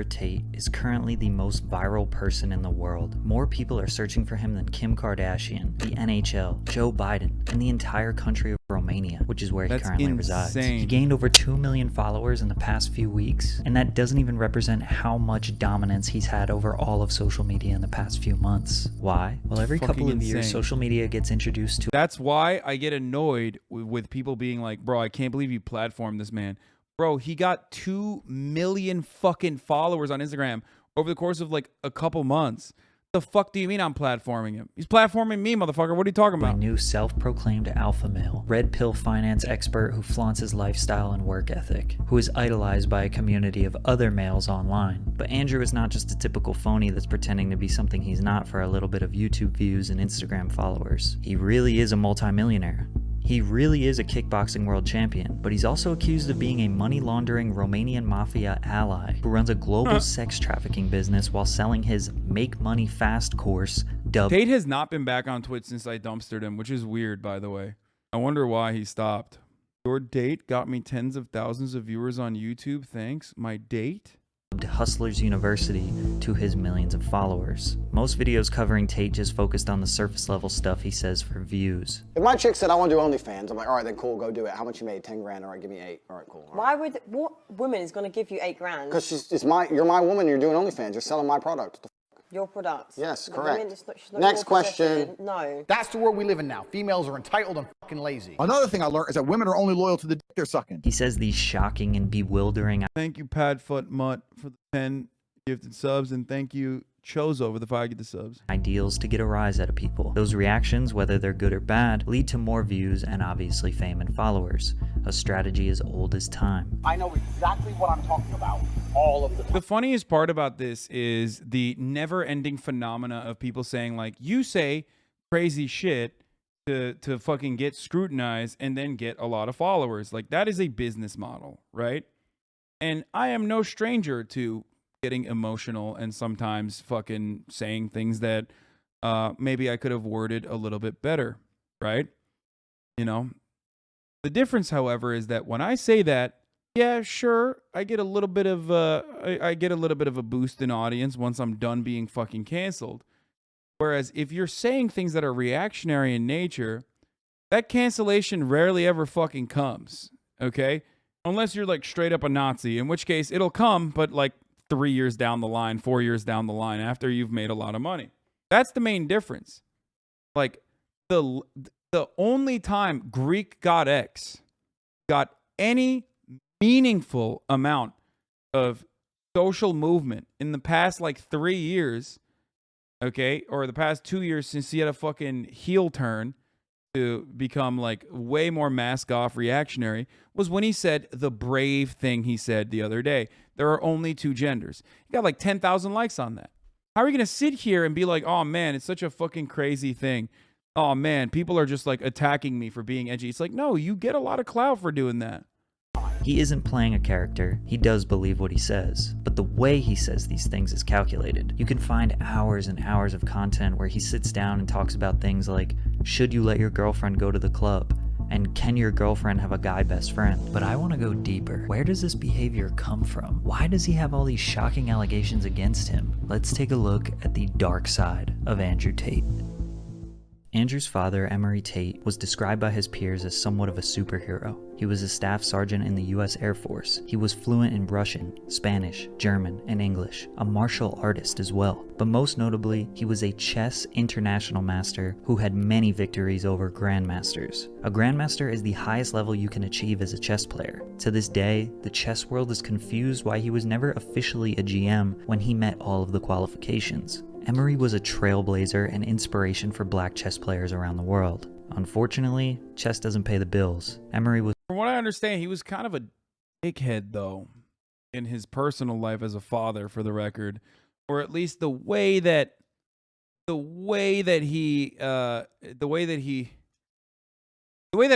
Tate is currently the most viral person in the world. More people are searching for him than Kim Kardashian, the NHL, Joe Biden, and the entire country of Romania, which is where he currently resides. He gained over 2 million followers in the past few weeks, and that doesn't even represent how much dominance he's had over all of social media in the past few months. Why? Well, every couple of years, social media gets introduced to... That's why I get annoyed with people being like, bro, I can't believe you platformed this man. Bro, he got 2 million fucking followers on Instagram over the course of like a couple months. The fuck do you mean I'm platforming him? He's platforming me, motherfucker. What are you talking about? A new self-proclaimed alpha male, red pill finance expert who flaunts his lifestyle and work ethic, who is idolized by a community of other males online. But Andrew is not just a typical phony that's pretending to be something he's not for a little bit of YouTube views and Instagram followers. He really is a multimillionaire. He really is a kickboxing world champion, but he's also accused of being a money-laundering Romanian mafia ally who runs a global sex trafficking business while selling his Make Money Fast course dubbed... Tate has not been back on Twitch since I dumpstered him, which is weird, by the way. I wonder why he stopped. Your date got me tens of thousands of viewers on YouTube, thanks. My date? Hustlers University to his millions of followers. Most videos covering Tate just focused on the surface level stuff he says for views. If my chick said I want to do OnlyFans, I'm like, all right, then cool, go do it. How much you made? 10 grand. All right, give me 8. All right, cool. All right. What woman is going to give you 8 grand? Because you're my woman. You're doing OnlyFans. You're selling my product. Your products. Yes, The correct. women, she's not Next your question. possession. No. That's the world we live in now. Females are entitled and fucking lazy. Another thing I learned is that women are only loyal to the dick they're sucking. He says these shocking and bewildering... Thank you, Padfoot Mutt, for the 10 gifted subs, and thank you, Chozo, for the 5 gifted subs. Ideals to get a rise out of people. Those reactions, whether they're good or bad, lead to more views and obviously fame and followers. A strategy as old as time. I know exactly what I'm talking about all of the time. The funniest part about this is the never-ending phenomena of people saying, like, you say crazy shit to fucking get scrutinized and then get a lot of followers. Like, that is a business model, right? And I am no stranger to getting emotional and sometimes fucking saying things that maybe I could have worded a little bit better, right? You know? The difference, however, is that when I say that, yeah, sure, I get a little bit of I get a little bit of a boost in audience once I'm done being fucking canceled. Whereas if you're saying things that are reactionary in nature, that cancellation rarely ever fucking comes, okay? Unless you're like straight up a Nazi, in which case it'll come, but like 3 years down the line, 4 years down the line, after you've made a lot of money. That's the main difference. Like, the only time Greek God X got any meaningful amount of social movement in the past like 3 years, okay, or the past 2 years since he had a fucking heel turn to become like way more mask off reactionary, was when he said the brave thing he said the other day. There are only 2 genders. He got like 10,000 likes on that. How are you going to sit here and be like, oh man, it's such a fucking crazy thing. Oh man, people are just like attacking me for being edgy. It's like, no, you get a lot of clout for doing that. He isn't playing a character, he does believe what he says, but the way he says these things is calculated. You can find hours and hours of content where he sits down and talks about things like, should you let your girlfriend go to the club? And can your girlfriend have a guy best friend? But I want to go deeper. Where does this behavior come from? Why does he have all these shocking allegations against him? Let's take a look at the dark side of Andrew Tate. Andrew's father, Emery Tate, was described by his peers as somewhat of a superhero. He was a staff sergeant in the US Air Force. He was fluent in Russian, Spanish, German, and English, a martial artist as well. But most notably, he was a chess international master who had many victories over grandmasters. A grandmaster is the highest level you can achieve as a chess player. To this day, the chess world is confused why he was never officially a GM when he met all of the qualifications. Emery was a trailblazer and inspiration for black chess players around the world. Unfortunately, chess doesn't pay the bills. Emery was... From what I understand, he was kind of a dickhead, though, in his personal life as a father, for the record. Or at least the way that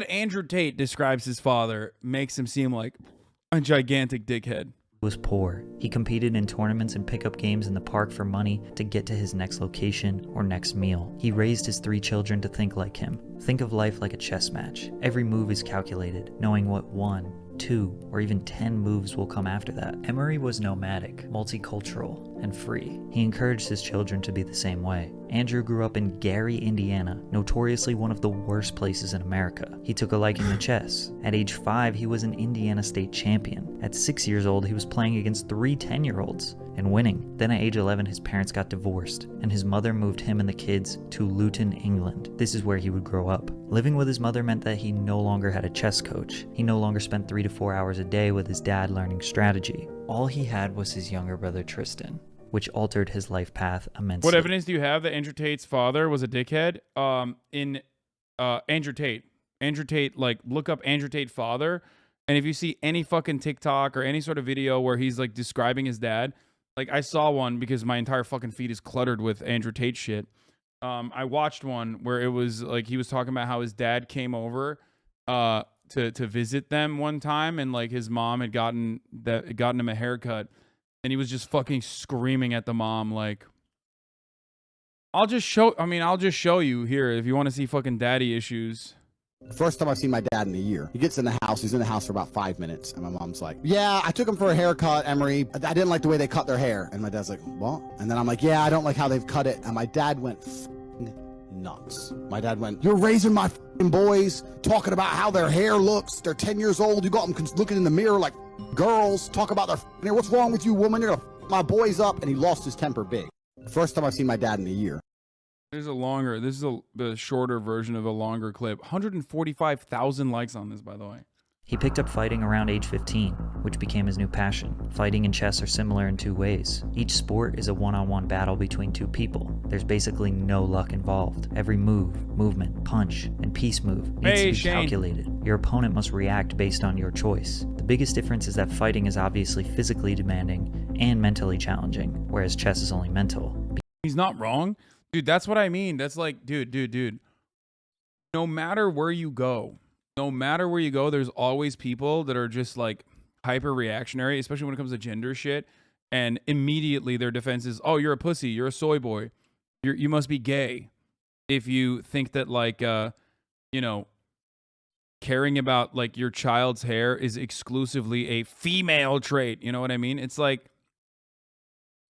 Andrew Tate describes his father makes him seem like a gigantic dickhead. Was poor. He competed in tournaments and pickup games in the park for money to get to his next location or next meal. He raised his 3 children to think like him. Think of life like a chess match. Every move is calculated, knowing what 1, 2 or even 10 moves will come after that. Emery was nomadic, multicultural, and free. He encouraged his children to be the same way. Andrew grew up in Gary, Indiana, notoriously one of the worst places in America. He took a liking to chess. At age 5, he was an Indiana state champion. At 6 years old, he was playing against 3 10-year-olds and winning. Then at age 11, his parents got divorced, and his mother moved him and the kids to Luton, England. This is where he would grow up. Living with his mother meant that he no longer had a chess coach. He no longer spent 3 to 4 hours a day with his dad learning strategy. All he had was his younger brother Tristan, which altered his life path immensely. What evidence do you have that Andrew Tate's father was a dickhead? Andrew Tate. Andrew Tate, like, look up Andrew Tate father, and if you see any fucking TikTok or any sort of video where he's, like, describing his dad, like, I saw one because my entire fucking feed is cluttered with Andrew Tate shit. I watched one where it was, like, he was talking about how his dad came over to visit them one time, and, like, his mom had gotten him a haircut. And he was just fucking screaming at the mom, like, I'll just show you here if you want to see fucking daddy issues. First time I've seen my dad in a year. He gets in the house. He's in the house for about 5 minutes. And my mom's like, yeah, I took him for a haircut, Emery. I didn't like the way they cut their hair. And my dad's like, what? And then I'm like, yeah, I don't like how they've cut it. And my dad went nuts. My dad went, you're raising my boys, talking about how their hair looks. They're 10 years old. You got them looking in the mirror like girls, talk about their hair. What's wrong with you, woman? You're gonna my boys up. And he lost his temper big. First time I've seen my dad in a year. This is the shorter version of a longer clip. 145,000 likes on this, by the way. He picked up fighting around age 15, which became his new passion. Fighting and chess are similar in 2 ways. Each sport is a one-on-one battle between 2 people. There's basically no luck involved. Every move, movement, punch, and piece move needs to be calculated. Your opponent must react based on your choice. The biggest difference is that fighting is obviously physically demanding and mentally challenging, whereas chess is only mental. He's not wrong. Dude, that's what I mean. That's like, dude. No matter where you go, there's always people that are just like hyper reactionary, especially when it comes to gender shit. And immediately their defense is, oh, you're a pussy. You're a soy boy. You must be gay. If you think that, like, caring about, like, your child's hair is exclusively a female trait. You know what I mean? It's like,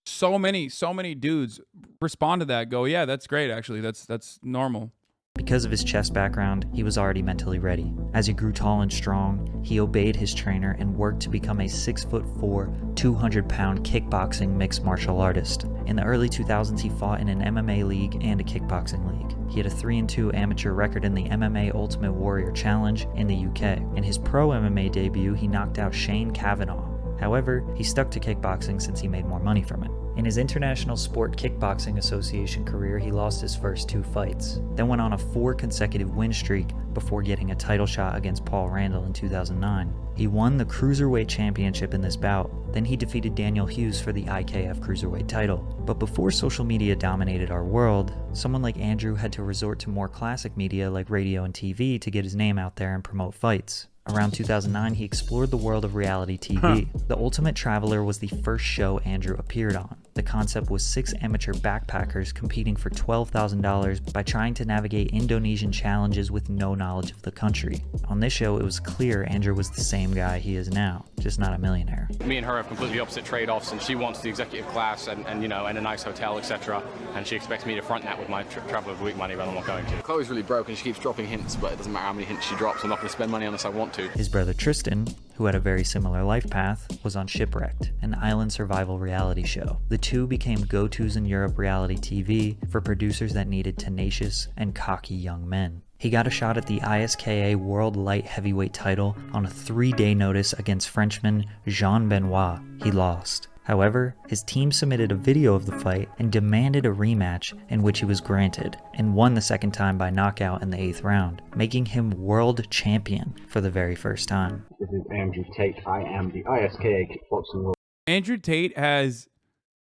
so many dudes respond to that, go, yeah, that's great, actually. That's normal. Because of his chess background, he was already mentally ready. As he grew tall and strong, he obeyed his trainer and worked to become a 6'4", 200-pound kickboxing mixed martial artist. In the early 2000s, he fought in an MMA league and a kickboxing league. He had a 3-2 amateur record in the MMA Ultimate Warrior Challenge in the UK. In his pro MMA debut, he knocked out Shane Kavanaugh. However, he stuck to kickboxing since he made more money from it. In his International Sport Kickboxing Association career, he lost his first 2 fights, then went on a 4 consecutive win streak before getting a title shot against Paul Randall in 2009. He won the Cruiserweight Championship in this bout, then he defeated Daniel Hughes for the IKF Cruiserweight title. But before social media dominated our world, someone like Andrew had to resort to more classic media like radio and TV to get his name out there and promote fights. Around 2009, he explored the world of reality TV. The Ultimate Traveler was the first show Andrew appeared on. The concept was 6 amateur backpackers competing for $12,000 by trying to navigate Indonesian challenges with no knowledge of the country. On this show, it was clear Andrew was the same guy he is now, just not a millionaire. Me and her have completely opposite trade-offs, and she wants the executive class and a nice hotel, etc. And she expects me to front that with my travel of the week money, but I'm not going to. Chloe's really broke and she keeps dropping hints, but it doesn't matter how many hints she drops. I'm not going to spend money unless I want to. His brother Tristan, who had a very similar life path, was on Shipwrecked, an island survival reality show. The two became go-tos in Europe reality TV for producers that needed tenacious and cocky young men. He got a shot at the ISKA World Light Heavyweight title on a 3-day notice against Frenchman Jean Benoit. He lost. However, his team submitted a video of the fight and demanded a rematch, in which he was granted, and won the second time by knockout in the 8th round, making him world champion for the very first time. This is Andrew Tate. I am the ISKA Kickboxing World. Andrew Tate's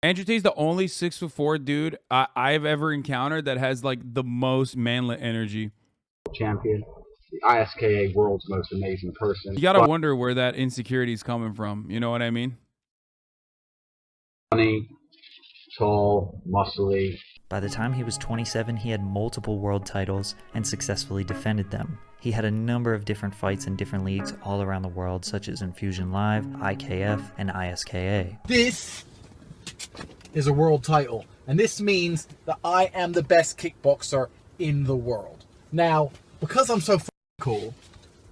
the only 6'4" dude I've ever encountered that has, like, the most manlet energy. Champion, the ISKA World's most amazing person. You gotta wonder where that insecurity is coming from. You know what I mean? Funny, tall, muscly. By the time he was 27, he had multiple world titles and successfully defended them. He had a number of different fights in different leagues all around the world, such as Infusion Live, IKF, and ISKA. This is a world title, and this means that I am the best kickboxer in the world. Now, because I'm so f***ing cool,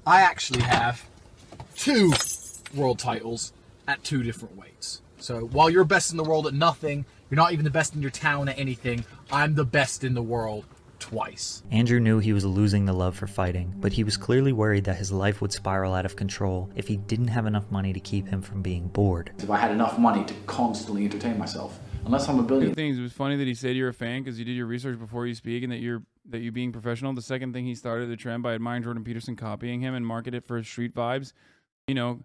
I actually have 2 world titles at 2 different weights. So while you're best in the world at nothing, you're not even the best in your town at anything, I'm the best in the world twice. Andrew knew he was losing the love for fighting, but he was clearly worried that his life would spiral out of control if he didn't have enough money to keep him from being bored. If I had enough money to constantly entertain myself, unless I'm a billionaire. Two things. It was funny that he said you're a fan because you did your research before you speak, and that you being professional. The second thing, he started the trend by admiring Jordan Peterson, copying him, and marketed it for his street vibes. You know,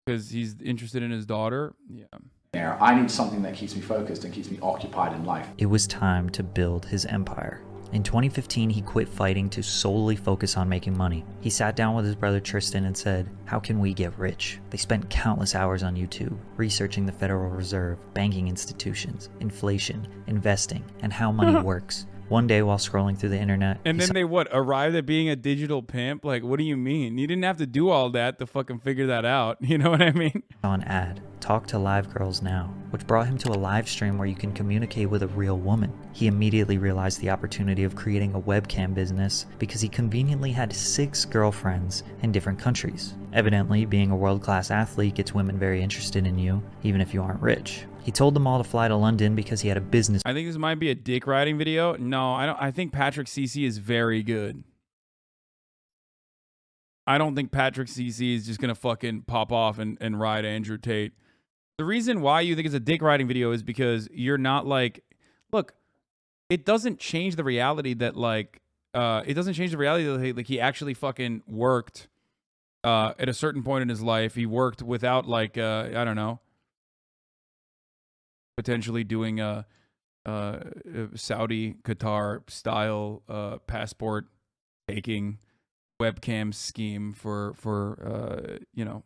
because he's interested in his daughter. Yeah. I need something that keeps me focused and keeps me occupied in life. It was time to build his empire. In 2015, he quit fighting to solely focus on making money. He sat down with his brother Tristan and said, "How can we get rich?" They spent countless hours on YouTube, researching the Federal Reserve, banking institutions, inflation, investing, and how money works. One day while scrolling through the internet... And then they arrived at being a digital pimp? Like, what do you mean? You didn't have to do all that to fucking figure that out. You know what I mean? ...saw an ad, Talk to Live Girls Now, which brought him to a live stream where you can communicate with a real woman. He immediately realized the opportunity of creating a webcam business because he conveniently had 6 girlfriends in different countries. Evidently, being a world-class athlete gets women very interested in you, even if you aren't rich. He told them all to fly to London because he had a business. I think this might be a dick riding video. No, I don't. I think Patrick CC is very good. I don't think Patrick CC is just gonna fucking pop off and ride Andrew Tate. The reason why you think it's a dick riding video is because you're not like, look, it doesn't change the reality that he actually fucking worked at a certain point in his life. He worked without like I don't know, potentially doing a Saudi Qatar style passport taking webcam scheme for you know,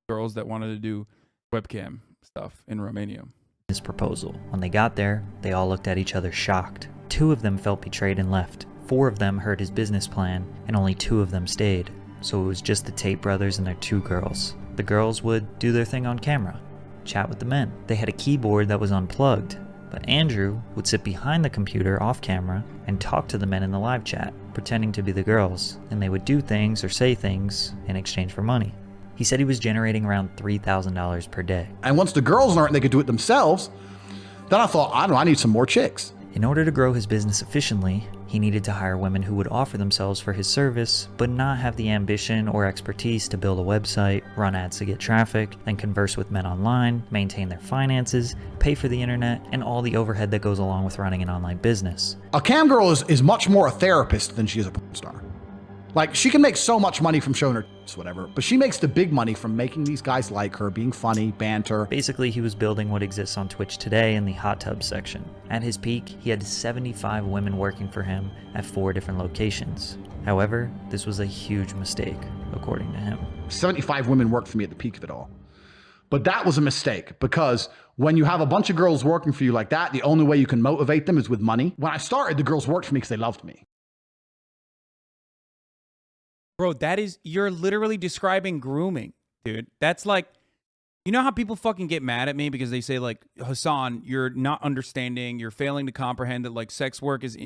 girls that wanted to do webcam stuff in Romania. His proposal. When they got there, they all looked at each other shocked. 2 of them felt betrayed and left. 4 of them heard his business plan, and only 2 of them stayed. So it was just the Tate brothers and their 2 girls. The girls would do their thing on camera, chat with the men. They had a keyboard that was unplugged, but Andrew would sit behind the computer off camera and talk to the men in the live chat, pretending to be the girls, and they would do things or say things in exchange for money. He said he was generating around $3,000 per day. And once the girls learned they could do it themselves, then I thought, I don't know, I need some more chicks. In order to grow his business efficiently, he needed to hire women who would offer themselves for his service, but not have the ambition or expertise to build a website, run ads to get traffic, then converse with men online, maintain their finances, pay for the internet, and all the overhead that goes along with running an online business. A cam girl is much more a therapist than she is a porn star. Like, she can make so much money from showing her whatever, but she makes the big money from making these guys like her, being funny, banter. Basically, he was building what exists on Twitch today in the hot tub section. At his peak, he had 75 women working for him at 4 different locations. However, this was a huge mistake, according to him. 75 women worked for me at the peak of it all. But that was a mistake, because when you have a bunch of girls working for you like that, the only way you can motivate them is with money. When I started, the girls worked for me because they loved me. Bro, you're literally describing grooming, dude. That's like, you know how people fucking get mad at me because they say like, Hasan, you're not understanding, you're failing to comprehend that like sex work is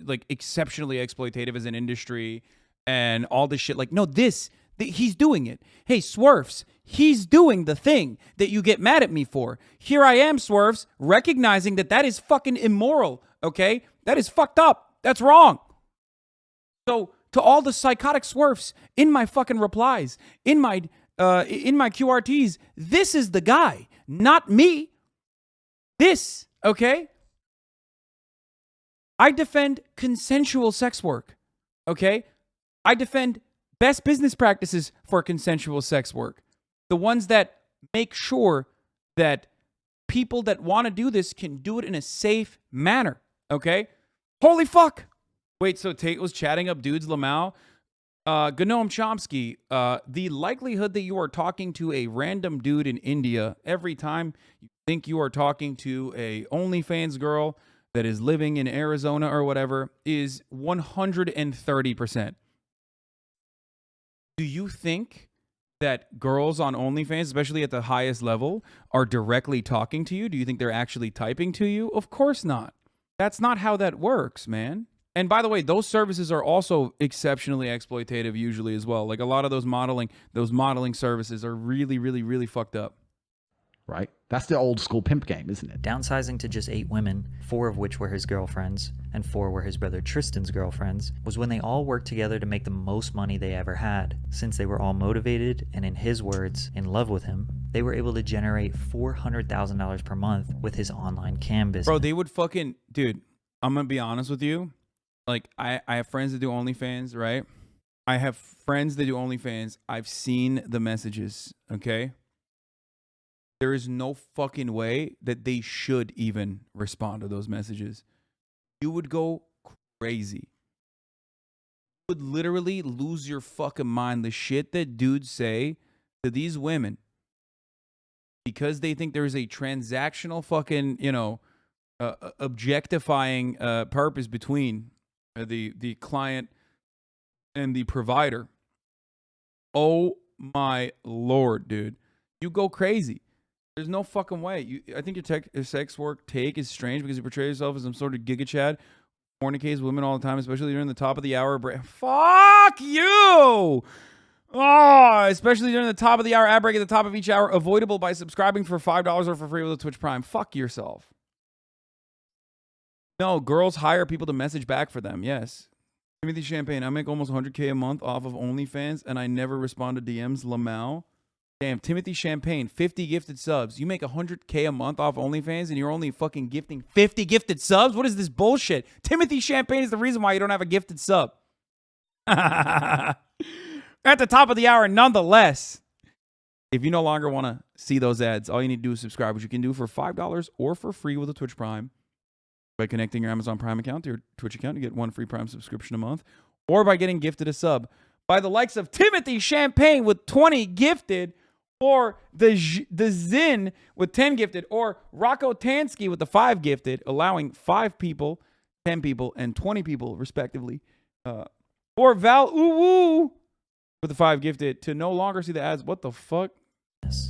like exceptionally exploitative as an industry and all this shit. Like, no, he's doing it. Hey, Swerves, he's doing the thing that you get mad at me for. Here I am, Swerves, recognizing that is fucking immoral, okay? That is fucked up. That's wrong. So, to all the psychotic Swerves in my fucking replies, in my QRTs, this is the guy, not me. This, okay? I defend consensual sex work, okay? I defend best business practices for consensual sex work. The ones that make sure that people that want to do this can do it in a safe manner, okay? Holy fuck. Wait, so Tate was chatting up dudes, Lamau? Gnome Chomsky, the likelihood that you are talking to a random dude in India every time you think you are talking to a OnlyFans girl that is living in Arizona or whatever is 130%. Do you think that girls on OnlyFans, especially at the highest level, are directly talking to you? Do you think they're actually typing to you? Of course not. That's not how that works, man. And by the way, those services are also exceptionally exploitative usually as well. Like a lot of those modeling services are really, really, really fucked up. Right? That's the old school pimp game, isn't it? Downsizing to just 8 women, 4 of which were his girlfriends, and 4 were his brother Tristan's girlfriends, was when they all worked together to make the most money they ever had. Since they were all motivated and, in his words, in love with him, they were able to generate $400,000 per month with his online cam business. Bro, they would fucking... Dude, I'm going to be honest with you. Like, I have friends that do OnlyFans, right? I have friends that do OnlyFans. I've seen the messages, okay? There is no fucking way that they should even respond to those messages. You would go crazy. You would literally lose your fucking mind. The shit that dudes say to these women because they think there's a transactional fucking, you know, objectifying purpose between the client and the provider. Oh my Lord, dude. You go crazy. There's no fucking way. I think your sex work take is strange because you portray yourself as some sort of giga chad, fornicates women all the time, especially during the top of the hour. Fuck you! Oh, especially during the top of the hour ad break at the top of each hour, avoidable by subscribing for $5 or for free with a Twitch Prime. Fuck yourself. No, girls hire people to message back for them. Yes. Timothy Champagne, I make almost $100K a month off of OnlyFans, and I never respond to DMs. Lamau. Damn, Timothy Champagne, 50 gifted subs. You make $100K a month off OnlyFans and you're only fucking gifting 50 gifted subs? What is this bullshit? Timothy Champagne is the reason why you don't have a gifted sub. At the top of the hour, nonetheless. If you no longer want to see those ads, all you need to do is subscribe, which you can do for $5 or for free with a Twitch Prime. By connecting your Amazon Prime account to your Twitch account, you get 1 free Prime subscription a month. Or by getting gifted a sub. By the likes of Timothy Champagne with 20 gifted, or the Zin with 10 gifted, or Rocco Tansky with the 5 gifted, allowing 5 people, 10 people, and 20 people, respectively. Or Val Uwu with the 5 gifted to no longer see the ads. What the fuck?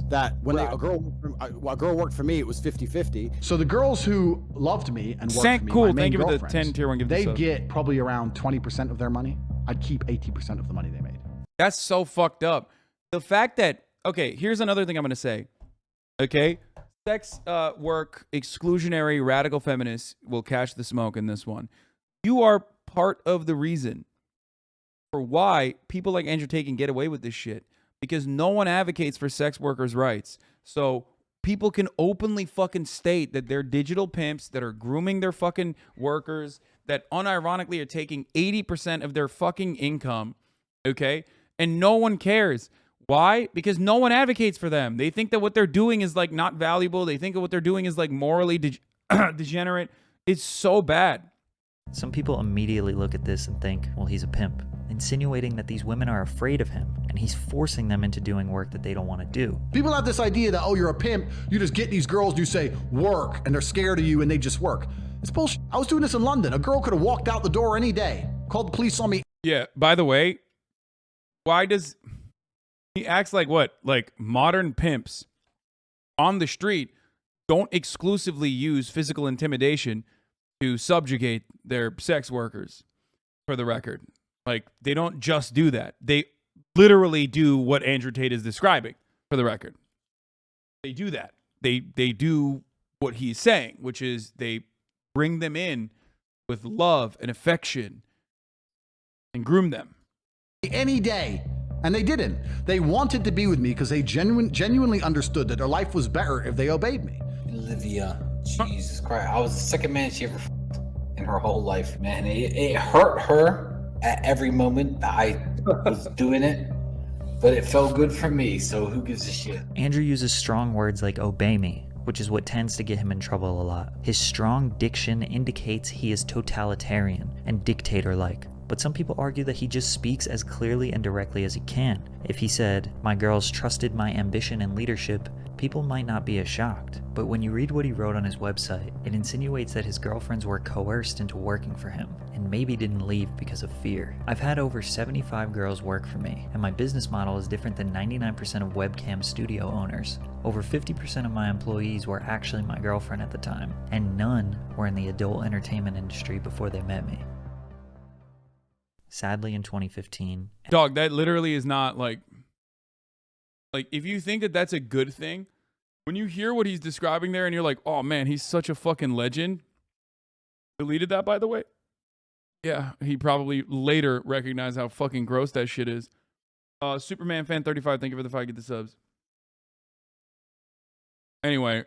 That when a girl worked for me, it was 50-50. So the girls who loved me and worked for me, cool. my main Thank you for the girlfriends, 10 tier 1 gifted they subs. get probably around 20% of their money. I'd keep 80% of the money they made. That's so fucked up. The fact that, okay, here's another thing I'm going to say. Okay? Sex work, exclusionary, radical feminists will catch the smoke in this one. You are part of the reason for why people like Andrew Tate can get away with this shit. Because no one advocates for sex workers' rights. So people can openly fucking state that they're digital pimps that are grooming their fucking workers, that unironically are taking 80% of their fucking income, okay? And no one cares. Why? Because no one advocates for them. They think that what they're doing is like not valuable. They think that what they're doing is like morally degenerate. It's so bad. Some people immediately look at this and think, well, he's a pimp, insinuating that these women are afraid of him and he's forcing them into doing work that they don't want to do. People have this idea that, oh, you're a pimp, you just get these girls and you say, work, and they're scared of you and they just work. It's bullshit. I was doing this in London. A girl could have walked out the door any day, called the police on me. Yeah, by the way, why does he acts like what? Like modern pimps on the street don't exclusively use physical intimidation to subjugate their sex workers, for the record. Like, they don't just do that. They literally do what Andrew Tate is describing, for the record. They do that. They do what he's saying, which is they bring them in with love and affection and groom them. Any day. And they didn't. They wanted to be with me because they genuinely understood that their life was better if they obeyed me. Olivia, Jesus Christ. I was the second man she ever f***ed in her whole life, man. It hurt her at every moment that I was doing it, but it felt good for me, so who gives a shit? Andrew uses strong words like obey me, which is what tends to get him in trouble a lot. His strong diction indicates he is totalitarian and dictator-like. but some people argue that he just speaks as clearly and directly as he can. If he said, "My girls trusted my ambition and leadership," people might not be as shocked. But when you read what he wrote on his website, it insinuates that his girlfriends were coerced into working for him, and maybe didn't leave because of fear. "I've had over 75 girls work for me, and my business model is different than 99% of webcam studio owners. Over 50% of my employees were actually my girlfriend at the time, and none were in the adult entertainment industry before they met me." Sadly, in 2015... Dog, that literally is not like, if you think that that's a good thing, when you hear what he's describing there and you're like, oh man, he's such a fucking legend. Deleted that, by the way? Yeah, he probably later recognized how fucking gross that shit is. Superman fan 35, thank you for the 5, get the subs. Anyway,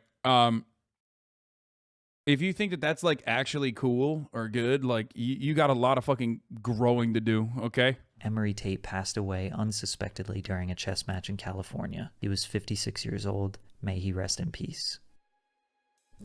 if you think that that's like actually cool or good, like you got a lot of fucking growing to do, okay? Emery Tate passed away unsuspectedly during a chess match in California. He was 56 years old. May he rest in peace.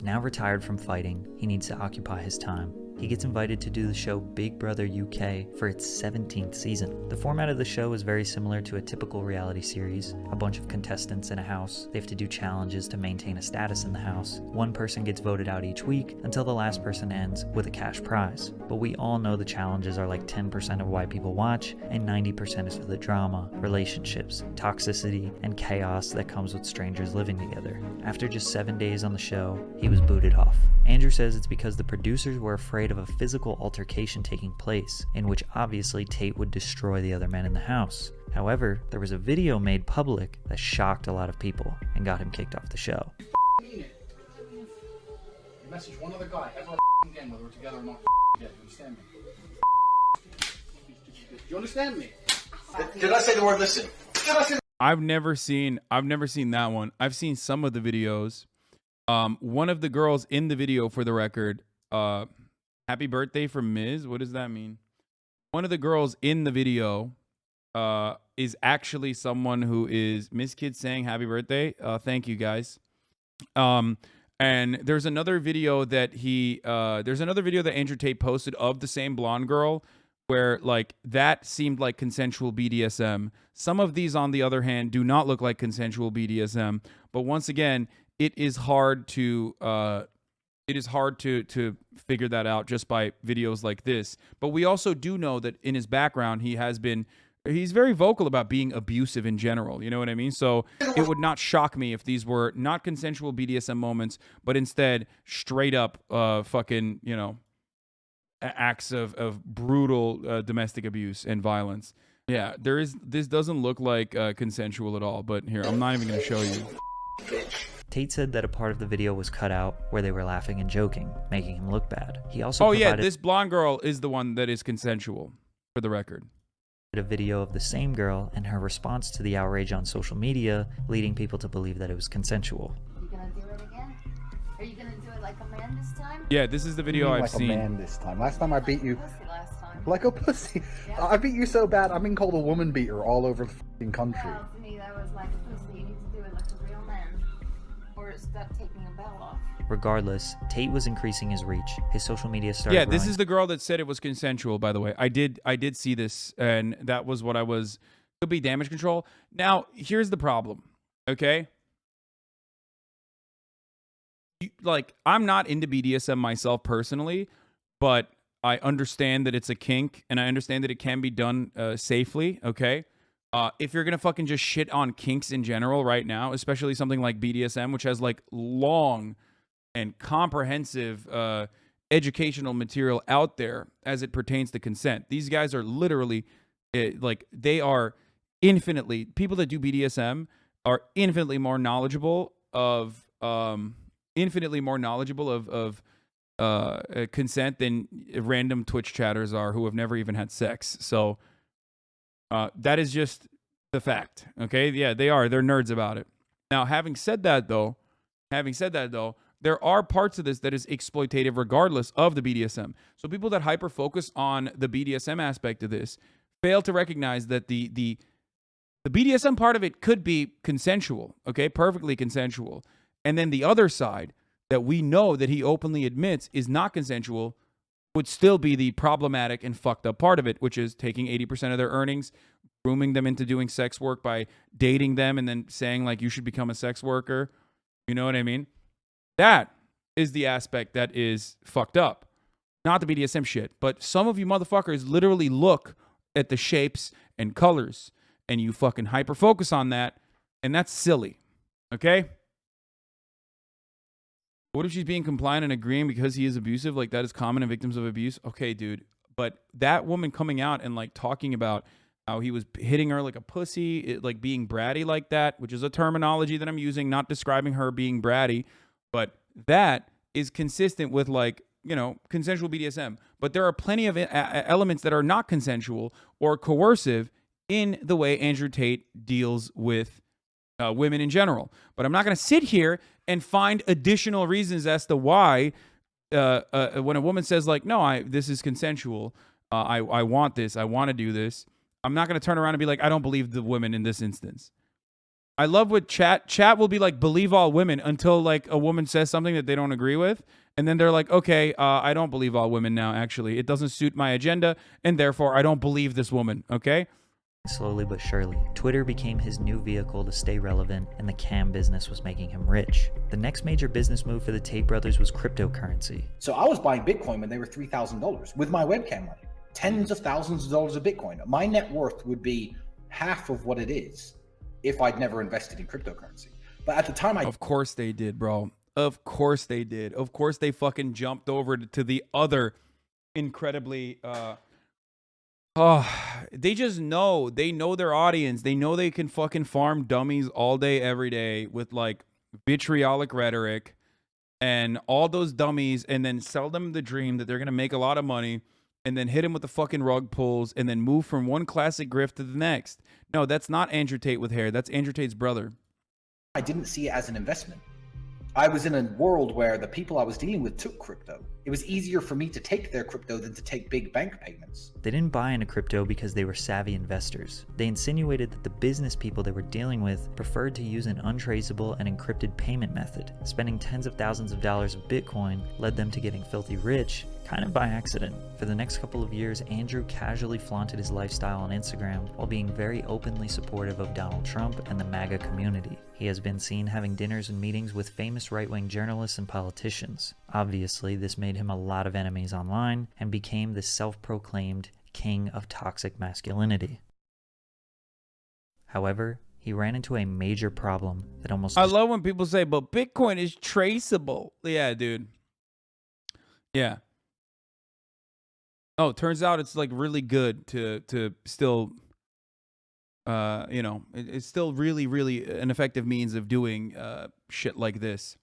Now retired from fighting, he needs to occupy his time. He gets invited to do the show Big Brother UK for its 17th season. The format of the show is very similar to a typical reality series. A bunch of contestants in a house. They have to do challenges to maintain a status in the house. One person gets voted out each week until the last person ends with a cash prize. But we all know the challenges are like 10% of why people watch, and 90% is for the drama, relationships, toxicity, and chaos that comes with strangers living together. After just 7 days on the show, he was booted off. Andrew says it's because the producers were afraid of a physical altercation taking place, in which obviously Tate would destroy the other men in the house. However, there was a video made public that shocked a lot of people and got him kicked off the show. You message one other guy ever again, whether we're together or not. You understand me? Do you understand me? Did I say the word listen? I've never seen that one. I've seen some of the videos. One of the girls in the video, for the record, happy birthday from Ms. What does that mean? One of the girls in the video is actually someone who is Miss Kid saying happy birthday. Thank you guys. And there's another video that Andrew Tate posted of the same blonde girl where like that seemed like consensual BDSM. Some of these, on the other hand, do not look like consensual BDSM. But once again, it is hard to figure that out just by videos like this. But we also do know that in his background, he's very vocal about being abusive in general. You know what I mean? So it would not shock me if these were not consensual BDSM moments, but instead straight up fucking, you know, acts of brutal domestic abuse and violence. Yeah, this doesn't look like consensual at all. But here, I'm not even going to show you. Tate said that a part of the video was cut out where they were laughing and joking, making him look bad. He also this blonde girl is the one that is consensual, for the record. A video of the same girl and her response to the outrage on social media, leading people to believe that it was consensual. You gonna do it again? Are you gonna do it like a man this time? Yeah, this is the video I've seen. Like a man this time. Last time I beat you Last time. like a pussy. Yeah. I beat you so bad. I've been called a woman beater all over the fucking country. Well, to me that was like a pussy. You need to do it like a real man, or stop taking a bell off. Regardless, Tate was increasing his reach. His social media started Yeah, this growing. is the girl that said it was consensual, by the way. I did see this, and that was what I was... Could be damage control. Now, here's the problem, okay? I'm not into BDSM myself personally, but I understand that it's a kink, and I understand that it can be done safely, okay? If you're gonna fucking just shit on kinks in general right now, especially something like BDSM, which has like long and comprehensive educational material out there as it pertains to consent. These guys are literally they are people that do BDSM are infinitely more knowledgeable of consent than random Twitch chatters are who have never even had sex. So that is just the fact. Okay, yeah, they're nerds about it. Now, having said that though, there are parts of this that is exploitative regardless of the BDSM. So people that hyper focus on the BDSM aspect of this fail to recognize that the BDSM part of it could be consensual, okay? Perfectly consensual. And then the other side that we know that he openly admits is not consensual would still be the problematic and fucked up part of it, which is taking 80% of their earnings, grooming them into doing sex work by dating them and then saying like you should become a sex worker. You know what I mean? That is the aspect that is fucked up. Not the BDSM shit, but some of you motherfuckers literally look at the shapes and colors and you fucking hyper focus on that, and that's silly. Okay? What if she's being compliant and agreeing because he is abusive? Like, that is common in victims of abuse. Okay, dude. But that woman coming out and like talking about how he was hitting her like a pussy, like being bratty like that, which is a terminology that I'm using, not describing her being bratty, but that is consistent with like, you know, consensual BDSM. But there are plenty of elements that are not consensual or coercive in the way Andrew Tate deals with women in general. But I'm not going to sit here and find additional reasons as to why when a woman says like, no, this is consensual. I want this. I want to do this. I'm not going to turn around and be like, I don't believe the women in this instance. I love what chat will be like, believe all women until like a woman says something that they don't agree with. And then they're like, okay, I don't believe all women now, actually. It doesn't suit my agenda. And therefore, I don't believe this woman. Okay? Slowly but surely, Twitter became his new vehicle to stay relevant, and the cam business was making him rich. The next major business move for the Tate brothers was cryptocurrency. So I was buying Bitcoin when they were $3,000 with my webcam money. Tens of thousands of dollars of Bitcoin. My net worth would be half of what it is if I'd never invested in cryptocurrency. But at the time, Of course they did, bro. Of course they did. Of course they fucking jumped over to the other incredibly... they just know. They know their audience. They know they can fucking farm dummies all day, every day with like vitriolic rhetoric and all those dummies, and then sell them the dream that they're going to make a lot of money and then hit them with the fucking rug pulls and then move from one classic grift to the next. No, that's not Andrew Tate with hair. That's Andrew Tate's brother. I didn't see it as an investment. I was in a world where the people I was dealing with took crypto. It was easier for me to take their crypto than to take big bank payments. They didn't buy into crypto because they were savvy investors. They insinuated that the business people they were dealing with preferred to use an untraceable and encrypted payment method. Spending tens of thousands of dollars of Bitcoin led them to getting filthy rich, kind of by accident. For the next couple of years, Andrew casually flaunted his lifestyle on Instagram while being very openly supportive of Donald Trump and the MAGA community. He has been seen having dinners and meetings with famous right-wing journalists and politicians. Obviously, this made him a lot of enemies online and became the self-proclaimed king of toxic masculinity. However, he ran into a major problem that almost... I love when people say, but Bitcoin is traceable. Yeah, dude. Yeah. Oh, turns out it's like really good to still... you know, it's still really, really an effective means of doing shit like this.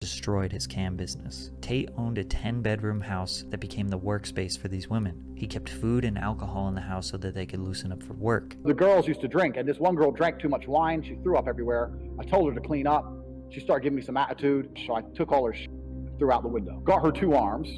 Destroyed his cam business. Tate owned a 10-bedroom house that became the workspace for these women. He kept food and alcohol in the house so that they could loosen up for work. The girls used to drink, and this one girl drank too much wine. She threw up everywhere. I told her to clean up. She started giving me some attitude, so I took all her shit, threw out the window. Got her 2 arms,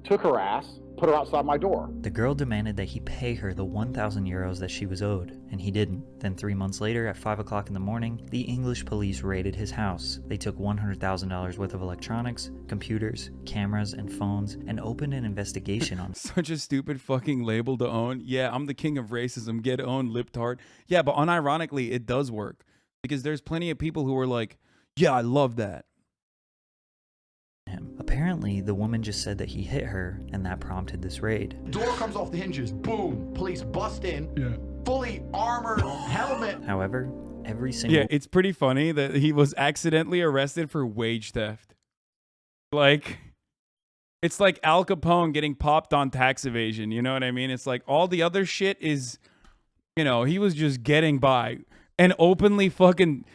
took her ass, put her outside my door. The girl demanded that he pay her the 1,000 euros that she was owed, and he didn't. Then 3 months later, at 5 o'clock in the morning, the English police raided his house. They took $100,000 worth of electronics, computers, cameras, and phones, and opened an investigation on... Such a stupid fucking label to own. Yeah, I'm the king of racism. Get owned, libtard. Yeah, but unironically, it does work. Because there's plenty of people who are like, yeah, I love that. him. Apparently, the woman just said that he hit her, and that prompted this raid. Door comes off the hinges. Boom. Police bust in. Yeah. Fully armored helmet. However, every single... Yeah, it's pretty funny that he was accidentally arrested for wage theft. Like, it's like Al Capone getting popped on tax evasion. You know what I mean? It's like all the other shit is, you know, he was just getting by and openly fucking...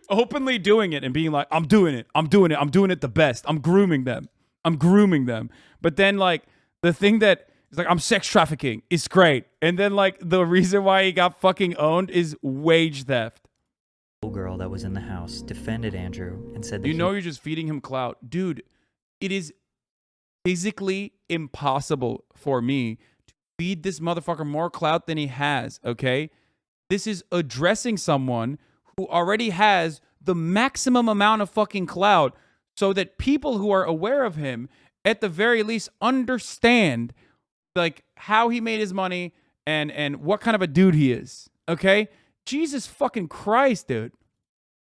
openly doing it and being like, I'm doing it the best. I'm grooming them. But then, like, the thing that is like, I'm sex trafficking is great. And then, like, the reason why he got fucking owned is wage theft. Girl that was in the house defended Andrew and said that you're just feeding him clout. Dude, it is physically impossible for me to feed this motherfucker more clout than he has, okay? This is addressing someone who already has the maximum amount of fucking clout so that people who are aware of him at the very least understand like how he made his money and what kind of a dude he is. Okay? Jesus fucking Christ, dude.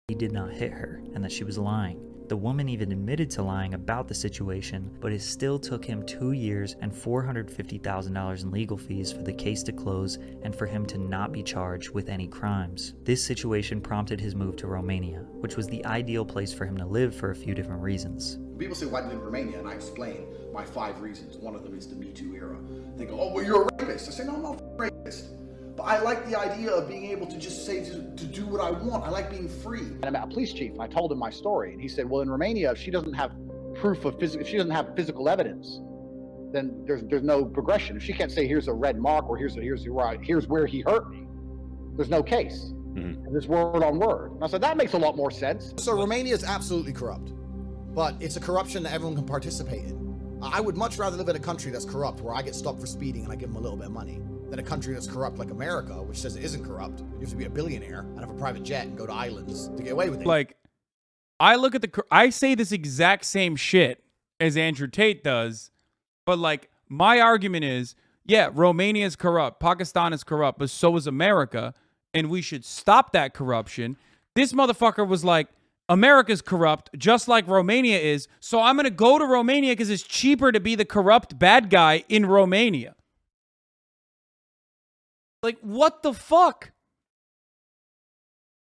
He did not hit her and that she was lying. The woman even admitted to lying about the situation, but it still took him 2 years and $450,000 in legal fees for the case to close and for him to not be charged with any crimes. This situation prompted his move to Romania, which was the ideal place for him to live for a few different reasons. People say, why did you live in Romania? And I explain my 5 reasons. One of them is the Me Too era. They go, oh, well, you're a rapist. I say, no, I'm not a rapist. But I like the idea of being able to just say, to do what I want. I like being free. And I met a police chief, and I told him my story. And he said, well, in Romania, if she doesn't have proof of if she doesn't have physical evidence, then there's no progression. If she can't say, here's a red mark, or here's where he hurt me, there's no case. And there's word on word. And I said, that makes a lot more sense. So Romania is absolutely corrupt, but it's a corruption that everyone can participate in. I would much rather live in a country that's corrupt, where I get stopped for speeding and I give them a little bit of money, than a country that's corrupt like America, which says it isn't corrupt. You have to be a billionaire and have a private jet and go to islands to get away with it. Like, I say this exact same shit as Andrew Tate does, but like, my argument is, yeah, Romania is corrupt, Pakistan is corrupt, but so is America, and we should stop that corruption. This motherfucker was like, America's corrupt, just like Romania is, so I'm going to go to Romania because it's cheaper to be the corrupt bad guy in Romania. Like, what the fuck?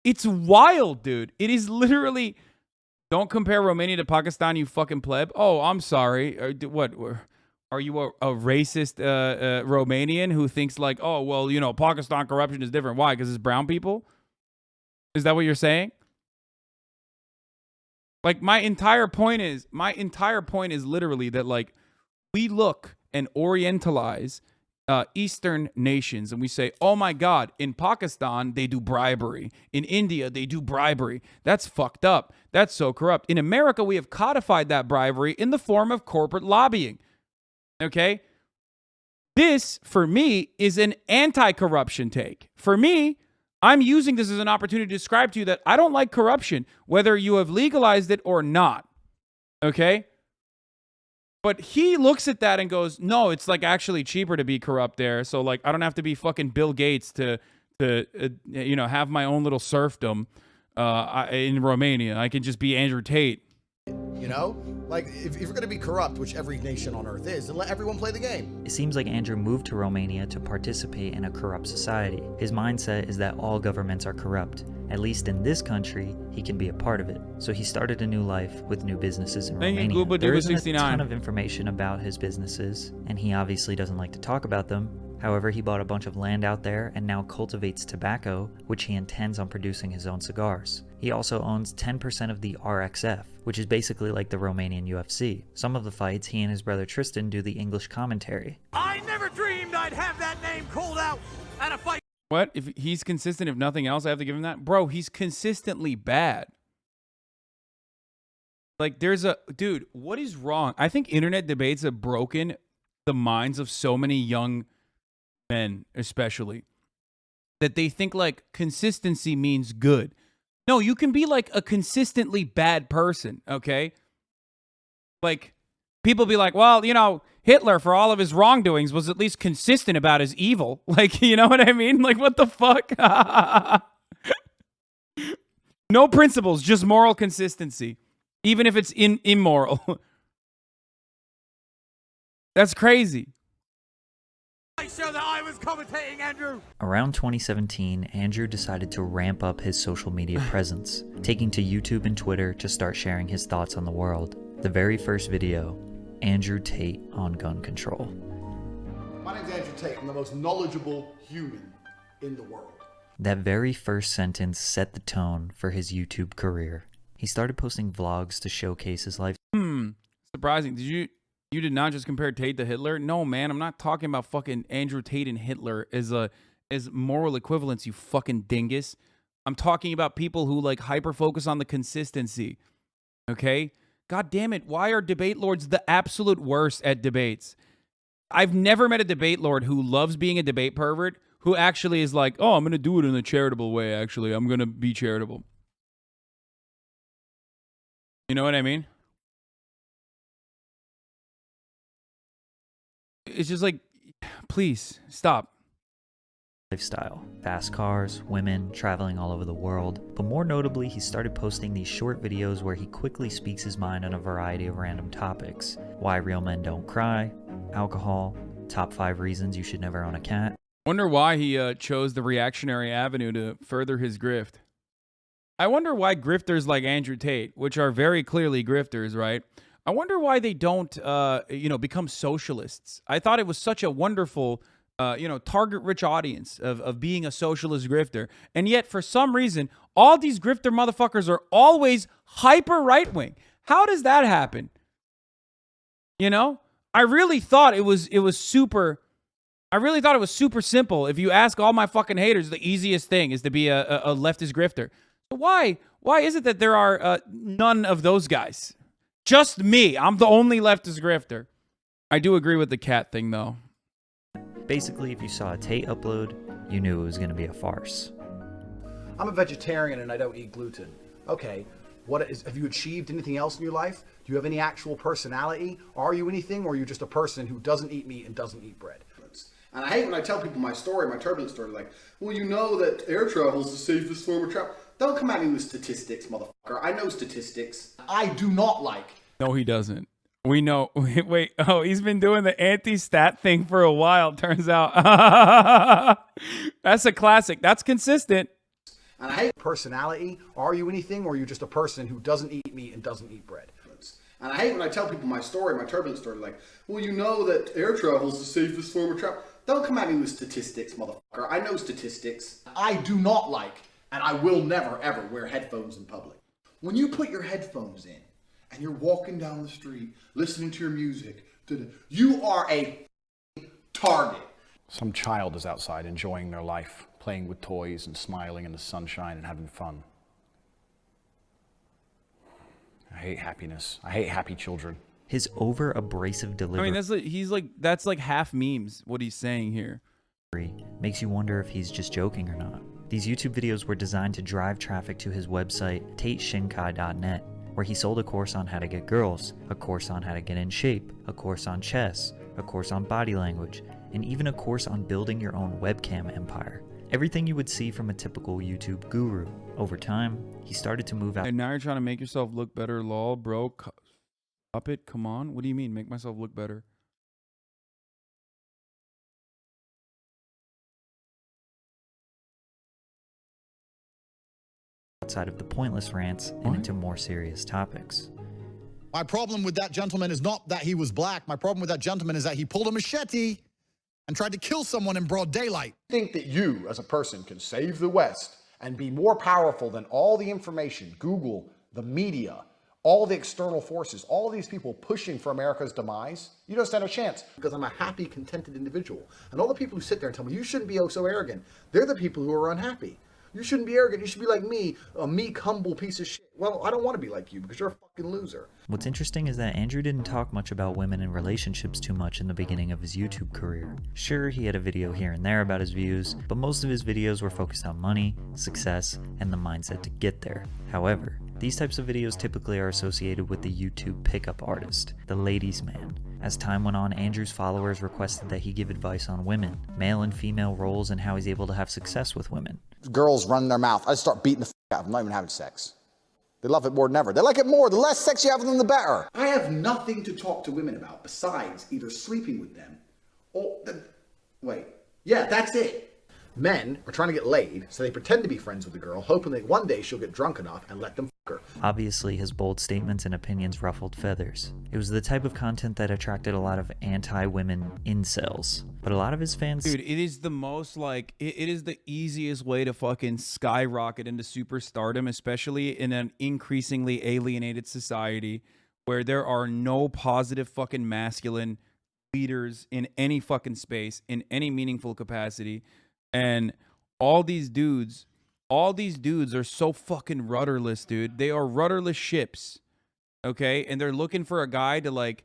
It's wild, dude. It is literally, don't compare Romania to Pakistan, you fucking pleb. Oh, I'm sorry. What? Are you a racist Romanian who thinks like, oh, well, you know, Pakistan corruption is different. Why? Because it's brown people? Is that what you're saying? Like, my entire point is literally that, like, we look and orientalize Eastern nations and we say, oh my God, in Pakistan, they do bribery. In India, they do bribery. That's fucked up. That's so corrupt. In America, we have codified that bribery in the form of corporate lobbying. Okay? This, for me, is an anti-corruption take. For me, I'm using this as an opportunity to describe to you that I don't like corruption, whether you have legalized it or not. Okay? But he looks at that and goes, no, it's like actually cheaper to be corrupt there. So like, I don't have to be fucking Bill Gates to you know, have my own little serfdom in Romania. I can just be Andrew Tate. You know, like if you're going to be corrupt, which every nation on earth is, then let everyone play the game. It seems like Andrew moved to Romania to participate in a corrupt society. His mindset is that all governments are corrupt. At least in this country, he can be a part of it. So he started a new life with new businesses in Romania. There isn't a ton of information about his businesses, and he obviously doesn't like to talk about them. However, he bought a bunch of land out there and now cultivates tobacco, which he intends on producing his own cigars. He also owns 10% of the RXF, which is basically like the Romanian UFC. Some of the fights, he and his brother Tristan do the English commentary. I never dreamed I'd have that name called out at a fight. What? If he's consistent, if nothing else, I have to give him that? Bro, he's consistently bad. Like, dude, what is wrong? I think internet debates have broken the minds of so many young men, especially, that they think, like, consistency means good. No, you can be, like, a consistently bad person, okay? Like, people be like, well, you know, Hitler, for all of his wrongdoings, was at least consistent about his evil. Like, you know what I mean? Like, what the fuck? No principles, just moral consistency. Even if it's immoral. That's crazy. I show that I was commentating, Andrew. Around 2017, Andrew decided to ramp up his social media presence, taking to YouTube and Twitter to start sharing his thoughts on the world. The very first video, Andrew Tate on gun control. My name's Andrew Tate. I'm the most knowledgeable human in the world. That very first sentence set the tone for his YouTube career. He started posting vlogs to showcase his life. Surprising. You did not just compare Tate to Hitler? No, man, I'm not talking about fucking Andrew Tate and Hitler as moral equivalents, you fucking dingus. I'm talking about people who like hyper focus on the consistency. Okay? God damn it, why are debate lords the absolute worst at debates? I've never met a debate lord who loves being a debate pervert, who actually is like, oh, I'm going to do it in a charitable way, actually. I'm going to be charitable. You know what I mean? It's just like, please, stop. Lifestyle. Fast cars, women, traveling all over the world. But more notably, he started posting these short videos where he quickly speaks his mind on a variety of random topics. Why real men don't cry, alcohol, top 5 reasons you should never own a cat. Wonder why he chose the reactionary avenue to further his grift. I wonder why grifters like Andrew Tate, which are very clearly grifters, right? I wonder why they don't, become socialists. I thought it was such a wonderful, target-rich audience of being a socialist grifter. And yet, for some reason, all these grifter motherfuckers are always hyper right-wing. How does that happen? You know? I really thought it was super simple. If you ask all my fucking haters, the easiest thing is to be a leftist grifter. So why is it that there are none of those guys? Just me. I'm the only leftist grifter. I do agree with the cat thing, though. Basically, if you saw a Tate upload, you knew it was going to be a farce. I'm a vegetarian and I don't eat gluten. Okay, have you achieved anything else in your life? Do you have any actual personality? Are you anything, or are you just a person who doesn't eat meat and doesn't eat bread? And I hate when I tell people my story, my turbulent story, like, well, you know that air travel is the safest form of travel. Don't come at me with statistics, motherfucker. I know statistics. I do not like. No, he doesn't. We know. Wait. Oh, he's been doing the anti-stat thing for a while, turns out. That's a classic. That's consistent. And I hate personality. Are you anything, or are you just a person who doesn't eat meat and doesn't eat bread? And I hate when I tell people my story, my turbulent story, like, well, you know that air travel is the safest form of travel. Don't come at me with statistics, motherfucker. I know statistics. I do not like, and I will never, ever wear headphones in public. When you put your headphones in and you're walking down the street, listening to your music, you are a target. Some child is outside enjoying their life, playing with toys and smiling in the sunshine and having fun. I hate happiness. I hate happy children. His over-abrasive delivery. I mean, that's like half memes, what he's saying here. Makes you wonder if he's just joking or not. These YouTube videos were designed to drive traffic to his website, tateshinkai.net, where he sold a course on how to get girls, a course on how to get in shape, a course on chess, a course on body language, and even a course on building your own webcam empire. Everything you would see from a typical YouTube guru. Over time, he started to move out. And now you're trying to make yourself look better, lol, bro. Stop it, come on. What do you mean, make myself look better? Outside of the pointless rants and into more serious topics. My problem with that gentleman is not that he was black. My problem with that gentleman is that he pulled a machete and tried to kill someone in broad daylight. Think that you, as a person, can save the West and be more powerful than all the information, Google, the media, all the external forces, all these people pushing for America's demise? You don't stand a chance. Because I'm a happy, contented individual. And all the people who sit there and tell me, you shouldn't be so arrogant, they're the people who are unhappy. You shouldn't be arrogant. You should be like me, a meek, humble piece of shit. Well, I don't want to be like you because you're a fucking loser. What's interesting is that Andrew didn't talk much about women and relationships too much in the beginning of his YouTube career. Sure, he had a video here and there about his views, but most of his videos were focused on money, success, and the mindset to get there. However, these types of videos typically are associated with the YouTube pickup artist, the ladies' man. As time went on, Andrew's followers requested that he give advice on women, male and female roles, and how he's able to have success with women. Girls run their mouth. I just start beating the out of them, not even having sex. They love it more than ever. They like it more. The less sex you have with them, the better. I have nothing to talk to women about besides either sleeping with them or... Wait. Yeah, that's it. Men are trying to get laid, so they pretend to be friends with the girl, hoping that one day she'll get drunk enough and let them fuck her. Obviously, his bold statements and opinions ruffled feathers. It was the type of content that attracted a lot of anti-women incels. But a lot of his fans... Dude, it is the most, like, it is the easiest way to fucking skyrocket into superstardom, especially in an increasingly alienated society where there are no positive fucking masculine leaders in any fucking space, in any meaningful capacity. And all these dudes are so fucking rudderless, dude. They are rudderless ships, okay? And they're looking for a guy to, like,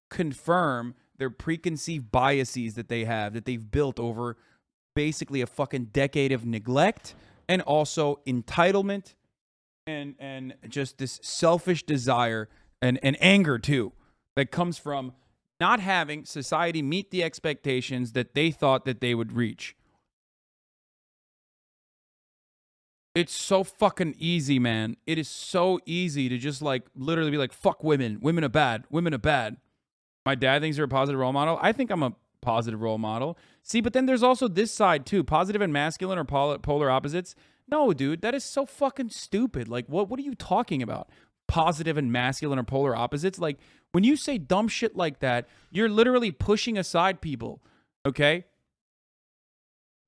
confirm their preconceived biases that they have, that they've built over basically a fucking decade of neglect and also entitlement and just this selfish desire and anger too that comes from not having society meet the expectations that they thought that they would reach. It's so fucking easy, man. It is so easy to just like literally be like, fuck women. Women are bad. Women are bad. My dad thinks you're a positive role model. I think I'm a positive role model. See, but then there's also this side too. Positive and masculine are polar opposites. No, dude, that is so fucking stupid. Like, what are you talking about? Positive and masculine are polar opposites? Like, when you say dumb shit like that, you're literally pushing aside people, okay?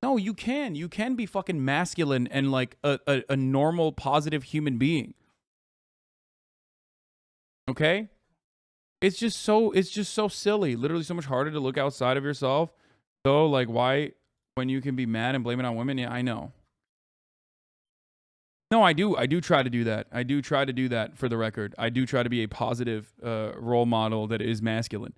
No, you can. You can be fucking masculine and like a normal, positive human being. Okay? It's just so silly. Literally so much harder to look outside of yourself. So, like, why, when you can be mad and blame it on women? Yeah, I know. No, I do try to do that. I do try to do that, for the record. I do try to be a positive role model that is masculine.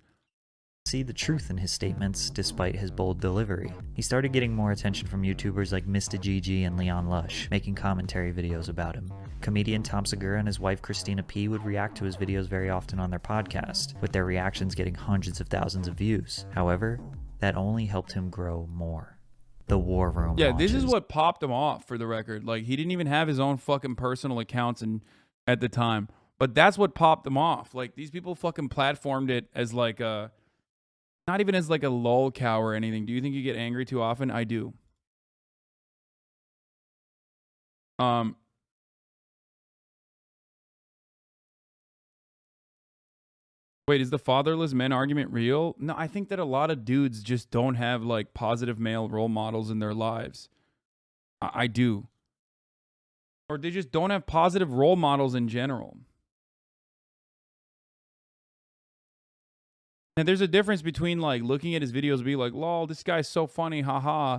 See the truth in his statements despite his bold delivery. He started getting more attention from YouTubers like Mr. GG and Leon Lush, making commentary videos about him. Comedian Tom Segura and his wife Christina P would react to his videos very often on their podcast, with their reactions getting hundreds of thousands of views. However, that only helped him grow more. The War Room Yeah, this is launches. what popped him off, for the record. Like, he didn't even have his own fucking personal accounts at the time. But that's what popped him off. Like, these people fucking platformed it as like a... Not even as like a lol cow or anything. Do you think you get angry too often? I do. Wait, is the fatherless men argument real? No, I think that a lot of dudes just don't have like positive male role models in their lives. I do. Or they just don't have positive role models in general. And there's a difference between like looking at his videos and be like, lol, this guy's so funny, haha,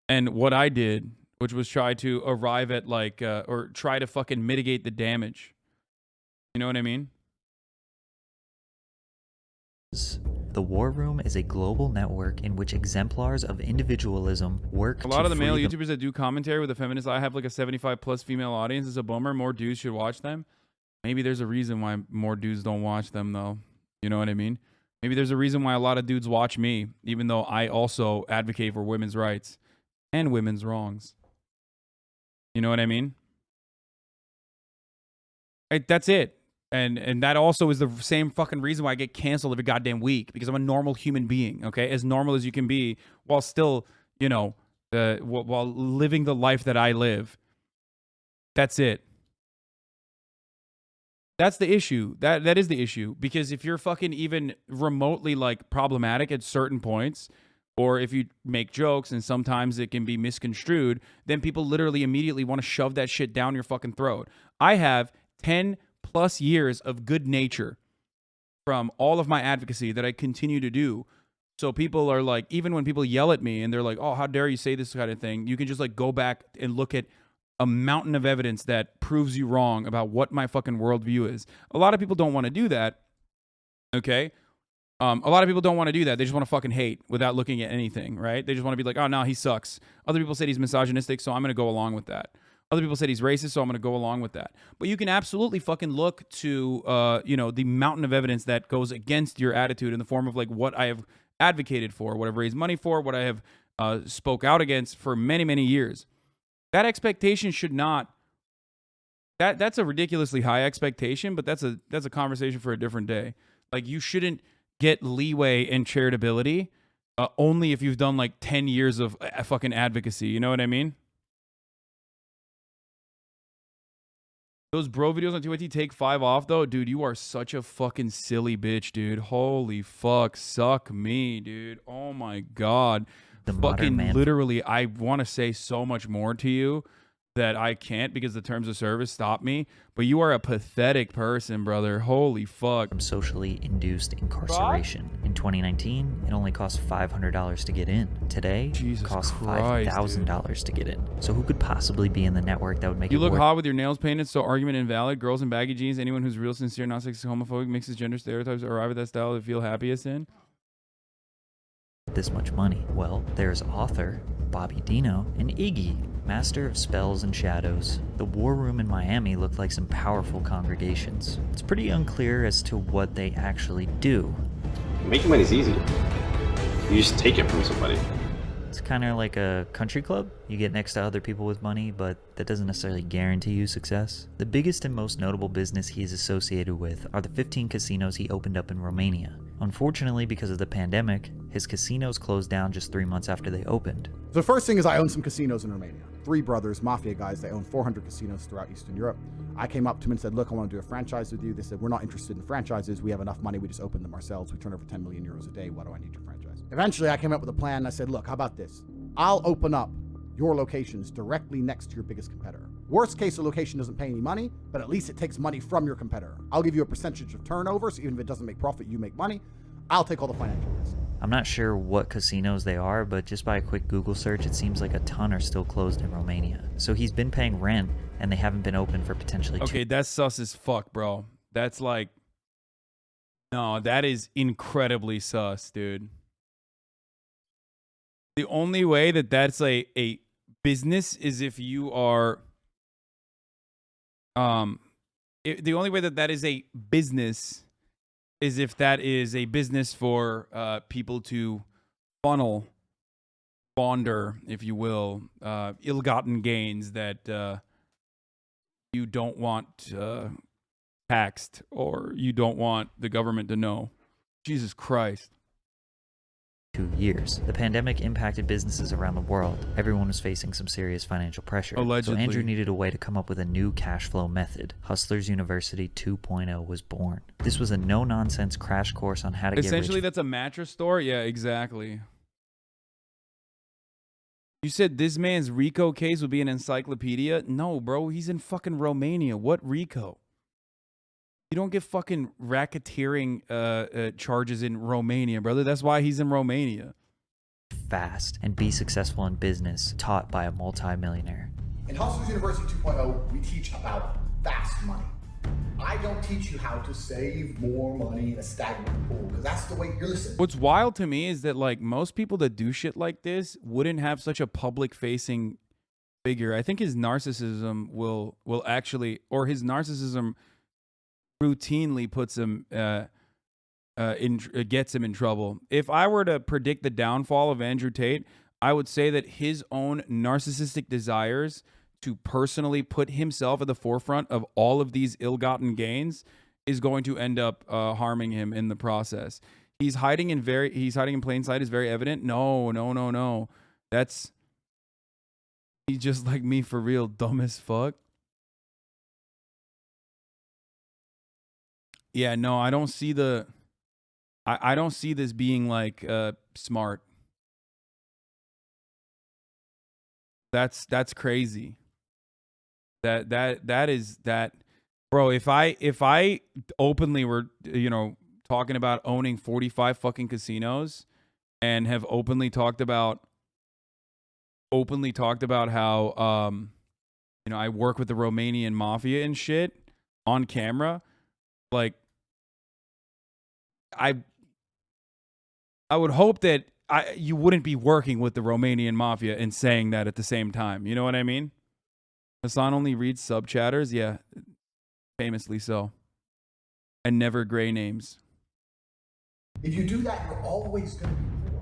and what I did, which was try to arrive at like, or try to fucking mitigate the damage. You know what I mean? The War Room is a global network in which exemplars of individualism work. A lot of the male YouTubers YouTubers that do commentary with a feminist eye have like a 75 plus female audience. It's a bummer. More dudes should watch them. Maybe there's a reason why more dudes don't watch them though. You know what I mean? Maybe there's a reason why a lot of dudes watch me, even though I also advocate for women's rights and women's wrongs. You know what I mean? That's it. And that also is the same fucking reason why I get canceled every goddamn week, because I'm a normal human being, okay? As normal as you can be, while still, you know, while living the life that I live. That's it. That's the issue. That is the issue. Because if you're fucking even remotely like problematic at certain points, or if you make jokes and sometimes it can be misconstrued, then people literally immediately want to shove that shit down your fucking throat. I have 10 plus years of good nature from all of my advocacy that I continue to do. So people are like, even when people yell at me and they're like, oh, how dare you say this kind of thing? You can just like go back and look at a mountain of evidence that proves you wrong about what my fucking worldview is. A lot of people don't want to do that. Okay. A lot of people don't want to do that. They just want to fucking hate without looking at anything, right? They just want to be like, oh, no, he sucks. Other people said he's misogynistic, so I'm going to go along with that. Other people said he's racist, so I'm going to go along with that. But you can absolutely fucking look to, you know, the mountain of evidence that goes against your attitude in the form of like what I have advocated for, what I've raised money for, what I have spoke out against for many, many years. That expectation should not. That's a ridiculously high expectation, but that's a conversation for a different day. Like, you shouldn't get leeway and charitability only if you've done like 10 years of fucking advocacy. You know what I mean? Those bro videos on TYT take 5 off though, dude. You are such a fucking silly bitch, dude. Holy fuck, suck me, dude. Oh my god. Fucking literally, I want to say so much more to you that I can't because the terms of service stop me. But you are a pathetic person, brother. Holy fuck. From socially induced incarceration. In 2019, it only cost $500 to get in. Today, it costs $5,000 to get in. So who could possibly be in the network that would make you it look worth hot with your nails painted, so argument invalid. Girls in baggy jeans. Anyone who's real sincere, not sexist, homophobic, mixes gender stereotypes, arrive at that style they feel happiest in. this much money? Well, there's author Bobby Dino, and Iggy, master of spells and shadows. The war room in Miami looked like some powerful congregations. It's pretty unclear as to what they actually do. Making money is easy. You just take it from somebody. It's kind of like a country club. You get next to other people with money, but that doesn't necessarily guarantee you success. The biggest and most notable business he is associated with are the 15 casinos he opened up in Romania. Unfortunately, because of the pandemic, his casinos closed down just 3 months after they opened. So the first thing is I own some casinos in Romania. 3 brothers, mafia guys, they own 400 casinos throughout Eastern Europe. I came up to them and said, look, I want to do a franchise with you. They said, we're not interested in franchises. We have enough money. We just open them ourselves. We turn over 10 million euros a day. Why do I need your franchise? Eventually, I came up with a plan. And I said, look, how about this? I'll open up your locations directly next to your biggest competitor. Worst case, the location doesn't pay any money, but at least it takes money from your competitor. I'll give you a percentage of turnover, so even if it doesn't make profit, you make money. I'll take all the financial risk. I'm not sure what casinos they are, but just by a quick Google search, it seems like a ton are still closed in Romania. So he's been paying rent, and they haven't been open for potentially Okay, that's sus as fuck, bro. That's like... No, that is incredibly sus, dude. The only way that that's a business is if you are... the only way that that is a business is if that is a business for people to launder, if you will, ill-gotten gains that you don't want taxed or you don't want the government to know. Jesus Christ. 2 years. The pandemic impacted businesses around the world. Everyone was facing some serious financial pressure. Allegedly. So Andrew needed a way to come up with a new cash flow method. Hustlers University 2.0 was born. This was a no-nonsense crash course on how to Essentially, get rich. that's a mattress store? Yeah, exactly. You said this man's RICO case would be an encyclopedia? No, bro. He's in fucking Romania. What RICO? You don't get fucking racketeering charges in Romania, brother. That's why he's in Romania. Fast and be successful in business, taught by a multi-millionaire. In Hustlers University 2.0, we teach about fast money. I don't teach you how to save more money in a stagnant pool, because that's the way you're listening. What's wild to me is that like most people that do shit like this wouldn't have such a public-facing figure. I think his narcissism will actually, or his narcissism routinely puts him gets him in trouble. If I were to predict the downfall of Andrew Tate, I would say that his own narcissistic desires to personally put himself at the forefront of all of these ill-gotten gains is going to end up harming him in the process. He's hiding in plain sight is very evident. No. He's just like me for real, dumb as fuck. Yeah, no, I don't see I don't see this being like smart. That's crazy. That is bro, if I openly were, talking about owning 45 fucking casinos and have openly talked about how I work with the Romanian mafia and shit on camera, like I would hope that you wouldn't be working with the Romanian mafia and saying that at the same time. You know what I mean? Hasan only reads sub chatters. Yeah, famously so. And never gray names. If you do that, you're always going to be poor.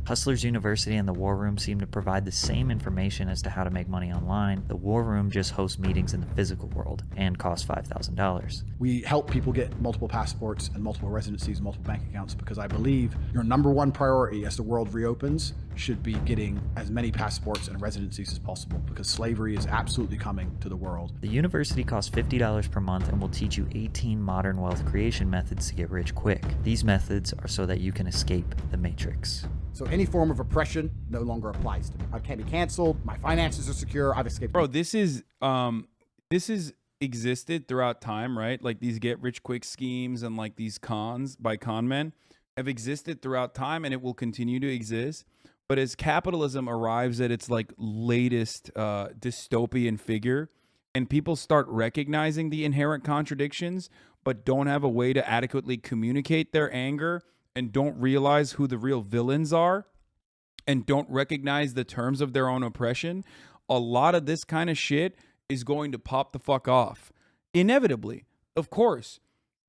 Hustlers University and the War Room seem to provide the same information as to how to make money online. The War Room just hosts meetings in the physical world and costs $5,000. We help people get multiple passports and multiple residencies, multiple bank accounts, because I believe your number one priority as the world reopens should be getting as many passports and residencies as possible, because slavery is absolutely coming to the world. The university costs $50 per month and will teach you 18 modern wealth creation methods to get rich quick. These methods are so that you can escape the matrix. So any form of oppression no longer applies to me. I can't be canceled. My finances are secure. I've escaped. Bro, this is existed throughout time, right? Like these get rich quick schemes and like these cons by con men have existed throughout time, and it will continue to exist. But as capitalism arrives at its like latest dystopian figure, and people start recognizing the inherent contradictions, but don't have a way to adequately communicate their anger and don't realize who the real villains are, and don't recognize the terms of their own oppression, a lot of this kind of shit is going to pop the fuck off. Inevitably. Of course.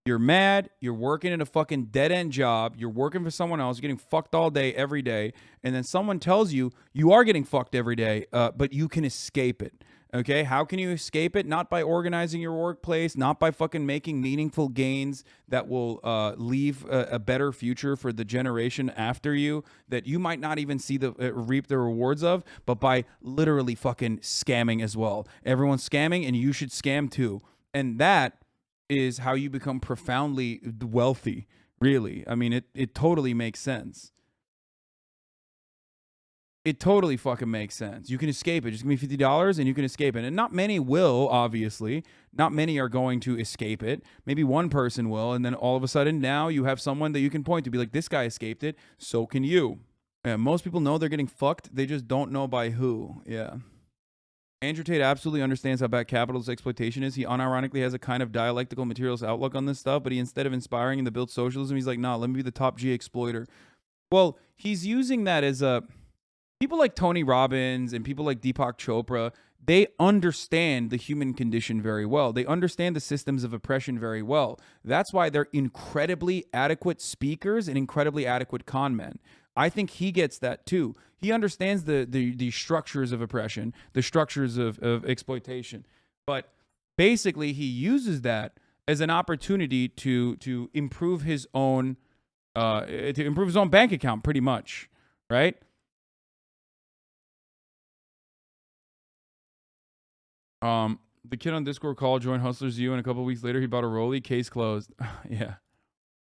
You're mad, you're working at a fucking dead-end job, you're working for someone else, you're getting fucked all day, every day, and then someone tells you you are getting fucked every day, but you can escape it. Okay, how can you escape it? Not by organizing your workplace, not by fucking making meaningful gains that will leave a better future for the generation after you that you might not even see the reap the rewards of, but by literally fucking scamming as well. Everyone's scamming, and you should scam too. And that is how you become profoundly wealthy, really. I mean, it totally makes sense. It totally fucking makes sense. You can escape it. Just give me $50 and you can escape it. And not many will, obviously. Not many are going to escape it. Maybe one person will, and then all of a sudden now you have someone that you can point to, be like, this guy escaped it, so can you. Yeah, most people know they're getting fucked. They just don't know by who. Yeah. Andrew Tate absolutely understands how bad capitalist exploitation is. He unironically has a kind of dialectical materialist outlook on this stuff, but he, instead of inspiring and to build socialism, he's like, nah, let me be the top G exploiter. Well, he's using that as a... People like Tony Robbins and people like Deepak Chopra, they understand the human condition very well. They understand the systems of oppression very well. That's why they're incredibly adequate speakers and incredibly adequate con men. I think he gets that too. He understands the structures of oppression, the structures of exploitation. But basically, he uses that as an opportunity to improve his own bank account, pretty much, right? The kid on Discord called, joined Hustlers U, and a couple weeks later he bought a Rollie. Case closed. Yeah.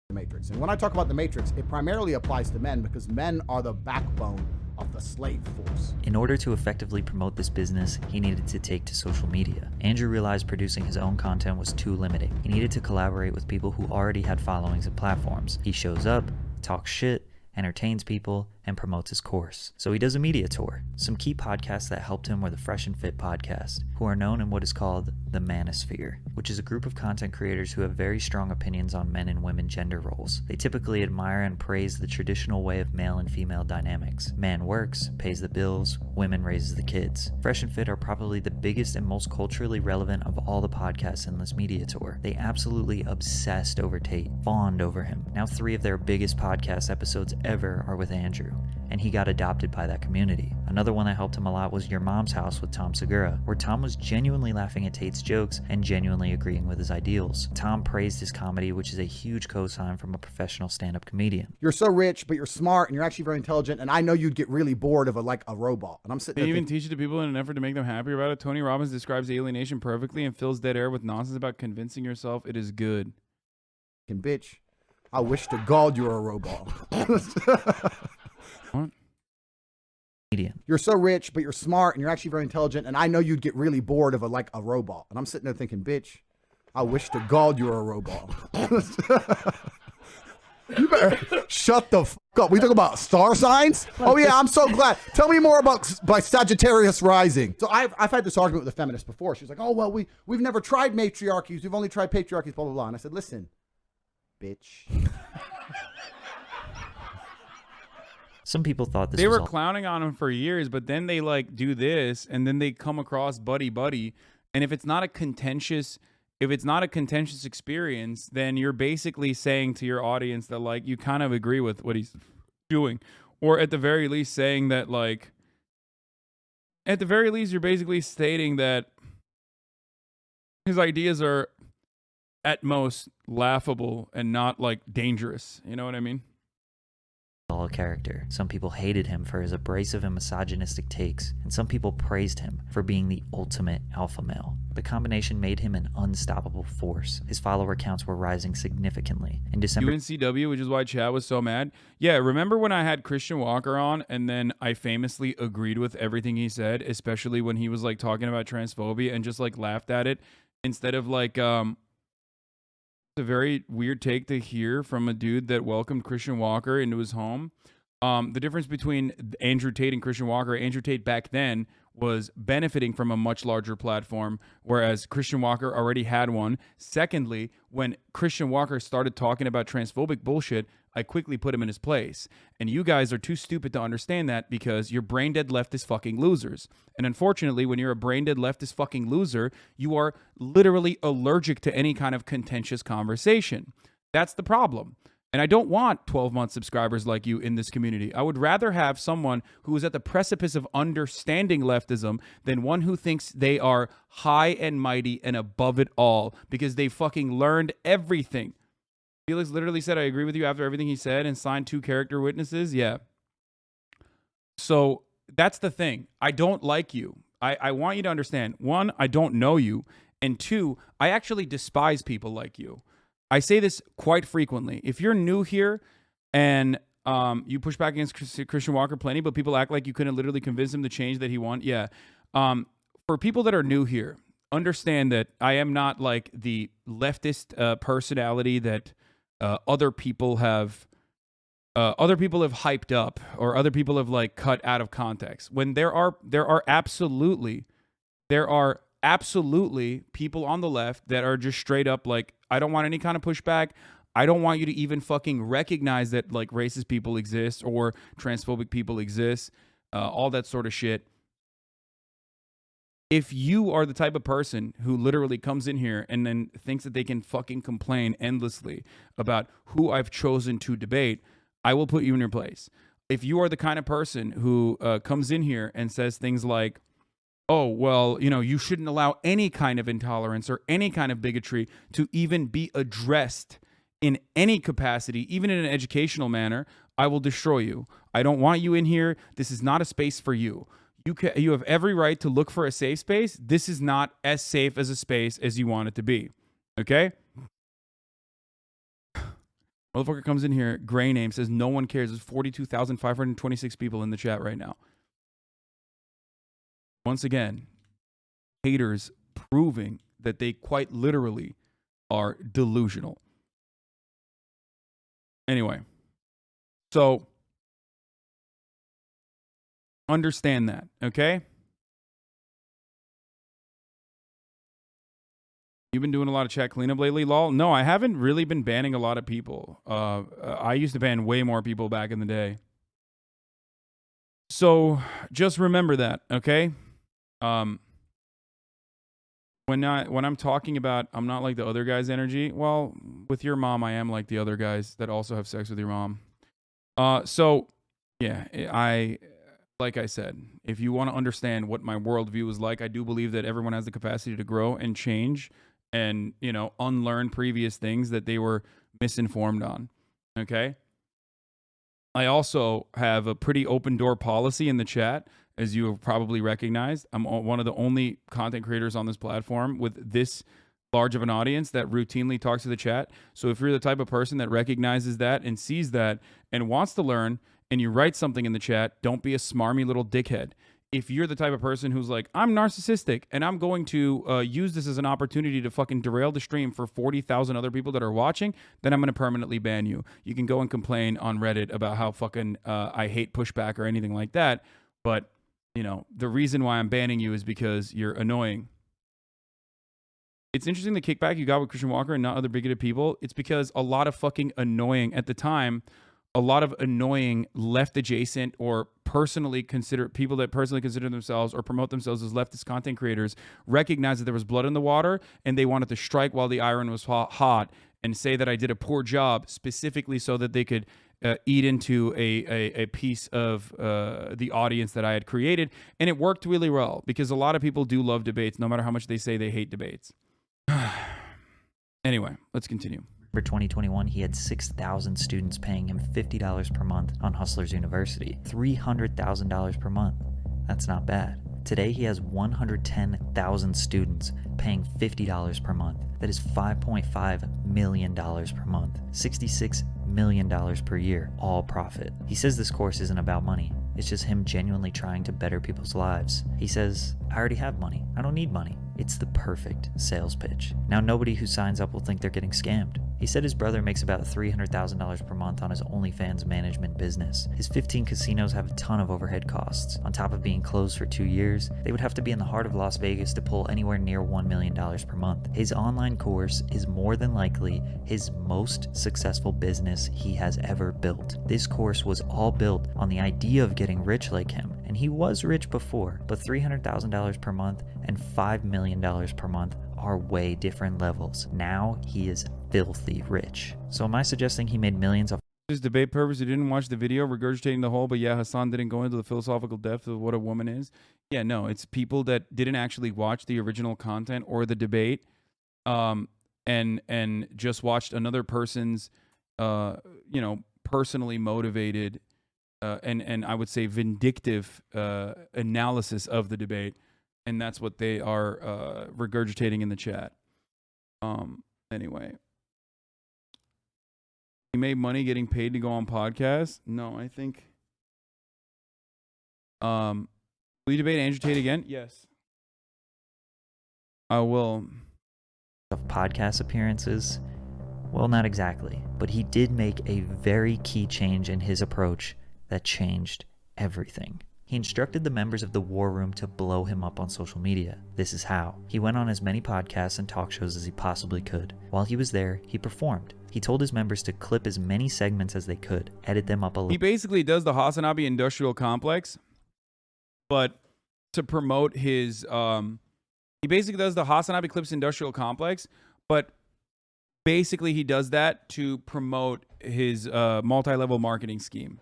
The Matrix. And when I talk about the Matrix, it primarily applies to men because men are the backbone of the slave force. In order to effectively promote this business, he needed to take to social media. Andrew realized producing his own content was too limiting. He needed to collaborate with people who already had followings and platforms. He shows up, talks shit, entertains people, and promotes his course. So he does a media tour. Some key podcasts that helped him were the Fresh and Fit podcast, who are known in what is called the manosphere, which is a group of content creators who have very strong opinions on men and women gender roles. They typically admire and praise the traditional way of male and female dynamics. Man works, pays the bills, women raises the kids. Fresh and Fit are probably the biggest and most culturally relevant of all the podcasts in this media tour. They absolutely obsessed over Tate, fawned over him. Now 3 of their biggest podcast episodes ever are with Andrew, and he got adopted by that community. Another one that helped him a lot was Your Mom's House with Tom Segura, where Tom was genuinely laughing at Tate's jokes and genuinely agreeing with his ideals. Tom praised his comedy, which is a huge cosign from a professional stand-up comedian. You're so rich, but you're smart, and you're actually very intelligent, and I know you'd get really bored of a robot. And I'm sitting there They even teach it to people in an effort to make them happier about it. Tony Robbins describes alienation perfectly and fills dead air with nonsense about convincing yourself it is good. Bitch, I wish to God you were a robot. What? You're so rich, but you're smart, and you're actually very intelligent, and I know you'd get really bored of a robot. And I'm sitting there thinking, bitch, I wish to God you were a robot. You better shut the fuck up. We talk about star signs? Oh yeah, I'm so glad. Tell me more about Sagittarius rising. So I've had this argument with a feminist before. She's like, oh well, we've never tried matriarchies. We've only tried patriarchies, blah blah blah. And I said, listen, bitch. Some people thought this they was were clowning on him for years, but then they like do this, and then they come across buddy, and if it's not a contentious experience, then you're basically saying to your audience that like you kind of agree with what he's doing, or at the very least saying that like, at the very least you're basically stating that his ideas are at most laughable and not like dangerous. You know what I mean? all a character. Some people hated him for his abrasive and misogynistic takes, and some people praised him for being the ultimate alpha male. The combination made him an unstoppable force. His follower counts were rising significantly. In December, UNCW, which is why Chad was so mad. Yeah, remember when I had Christian Walker on and then I famously agreed with everything he said, especially when he was like talking about transphobia and just like laughed at it instead of like it's a very weird take to hear from a dude that welcomed Christian Walker into his home. The difference between Andrew Tate and Christian Walker, Andrew Tate back then was benefiting from a much larger platform, whereas Christian Walker already had one. Secondly, when Christian Walker started talking about transphobic bullshit, I quickly put him in his place. And you guys are too stupid to understand that because you're brain dead leftist fucking losers. And unfortunately, when you're a brain dead leftist fucking loser, you are literally allergic to any kind of contentious conversation. That's the problem. And I don't want 12-month subscribers like you in this community. I would rather have someone who is at the precipice of understanding leftism than one who thinks they are high and mighty and above it all because they fucking learned everything. Felix literally said, I agree with you after everything he said and signed 2 character witnesses. Yeah. So that's the thing. I don't like you. I want you to understand. 1, I don't know you. And 2, I actually despise people like you. I say this quite frequently. If you're new here and you push back against Christian Walker plenty, but people act like you couldn't literally convince him to change that he wants, yeah. For people that are new here, understand that I am not like the leftist personality that other people have hyped up or other people have like cut out of context. When there are absolutely people on the left that are just straight up like, I don't want any kind of pushback. I don't want you to even fucking recognize that like racist people exist or transphobic people exist, all that sort of shit. If you are the type of person who literally comes in here and then thinks that they can fucking complain endlessly about who I've chosen to debate, I will put you in your place. If you are the kind of person who comes in here and says things like, oh, well, you know, you shouldn't allow any kind of intolerance or any kind of bigotry to even be addressed in any capacity, even in an educational manner, I will destroy you. I don't want you in here. This is not a space for you. You have every right to look for a safe space. This is not as safe as a space as you want it to be. Okay? Motherfucker comes in here, gray name, says no one cares. There's 42,526 people in the chat right now. Once again, haters proving that they quite literally are delusional. Anyway, so understand that, okay? You've been doing a lot of chat cleanup lately, lol? No, I haven't really been banning a lot of people. I used to ban way more people back in the day. So just remember that, okay? When I'm talking about I'm not like the other guy's energy, well, with your mom, I am like the other guys that also have sex with your mom. So yeah, like I said, if you want to understand what my worldview is like, I do believe that everyone has the capacity to grow and change and, you know, unlearn previous things that they were misinformed on. Okay. I also have a pretty open door policy in the chat. As you have probably recognized, I'm one of the only content creators on this platform with this large of an audience that routinely talks to the chat. So if you're the type of person that recognizes that and sees that and wants to learn and you write something in the chat, don't be a smarmy little dickhead. If you're the type of person who's like, I'm narcissistic and I'm going to use this as an opportunity to fucking derail the stream for 40,000 other people that are watching, then I'm going to permanently ban you. You can go and complain on Reddit about how fucking I hate pushback or anything like that. But you know, the reason why I'm banning you is because you're annoying. It's interesting the kickback you got with Christian Walker and not other bigoted people. It's because a lot of fucking annoying, at the time, a lot of annoying left adjacent or people that personally consider themselves or promote themselves as leftist content creators recognized that there was blood in the water and they wanted to strike while the iron was hot and say that I did a poor job specifically so that they could eat into a piece of the audience that I had created. And it worked really well because a lot of people do love debates, no matter how much they say they hate debates. Anyway, let's continue. For 2021, he had 6,000 students paying him $50 per month on Hustlers University, $300,000 per month. That's not bad. Today, he has 110,000 students paying $50 per month. That is $5.5 million per month, $66 million per year, all profit. He says this course isn't about money. It's just him genuinely trying to better people's lives. He says, I already have money. I don't need money. It's the perfect sales pitch. Now, nobody who signs up will think they're getting scammed. He said his brother makes about $300,000 per month on his OnlyFans management business. His 15 casinos have a ton of overhead costs. On top of being closed for 2 years, they would have to be in the heart of Las Vegas to pull anywhere near $1 million per month. His online course is more than likely his most successful business he has ever built. This course was all built on the idea of getting rich like him, and he was rich before, but $300,000 per month and $5 million per month are way different levels. Now he is filthy rich. So am I suggesting he made millions off This debate purpose, you didn't watch the video regurgitating the whole, but yeah, Hasan didn't go into the philosophical depth of what a woman is. Yeah, no, it's people that didn't actually watch the original content or the debate, and just watched another person's, personally motivated, and I would say vindictive analysis of the debate, and that's what they are regurgitating in the chat. Anyway. He made money getting paid to go on podcasts? No, I think. Will you debate Andrew Tate again? Yes. I will. Of podcast appearances? Well, not exactly, but he did make a very key change in his approach that changed everything. He instructed the members of the War Room to blow him up on social media. This is how. He went on as many podcasts and talk shows as he possibly could. While he was there, he performed. He told his members to clip as many segments as they could, edit them up a little. He basically does the Hasanabi industrial complex, but to promote his, he basically does the Hasanabi Clips industrial complex, but basically he does that to promote his multi-level marketing scheme.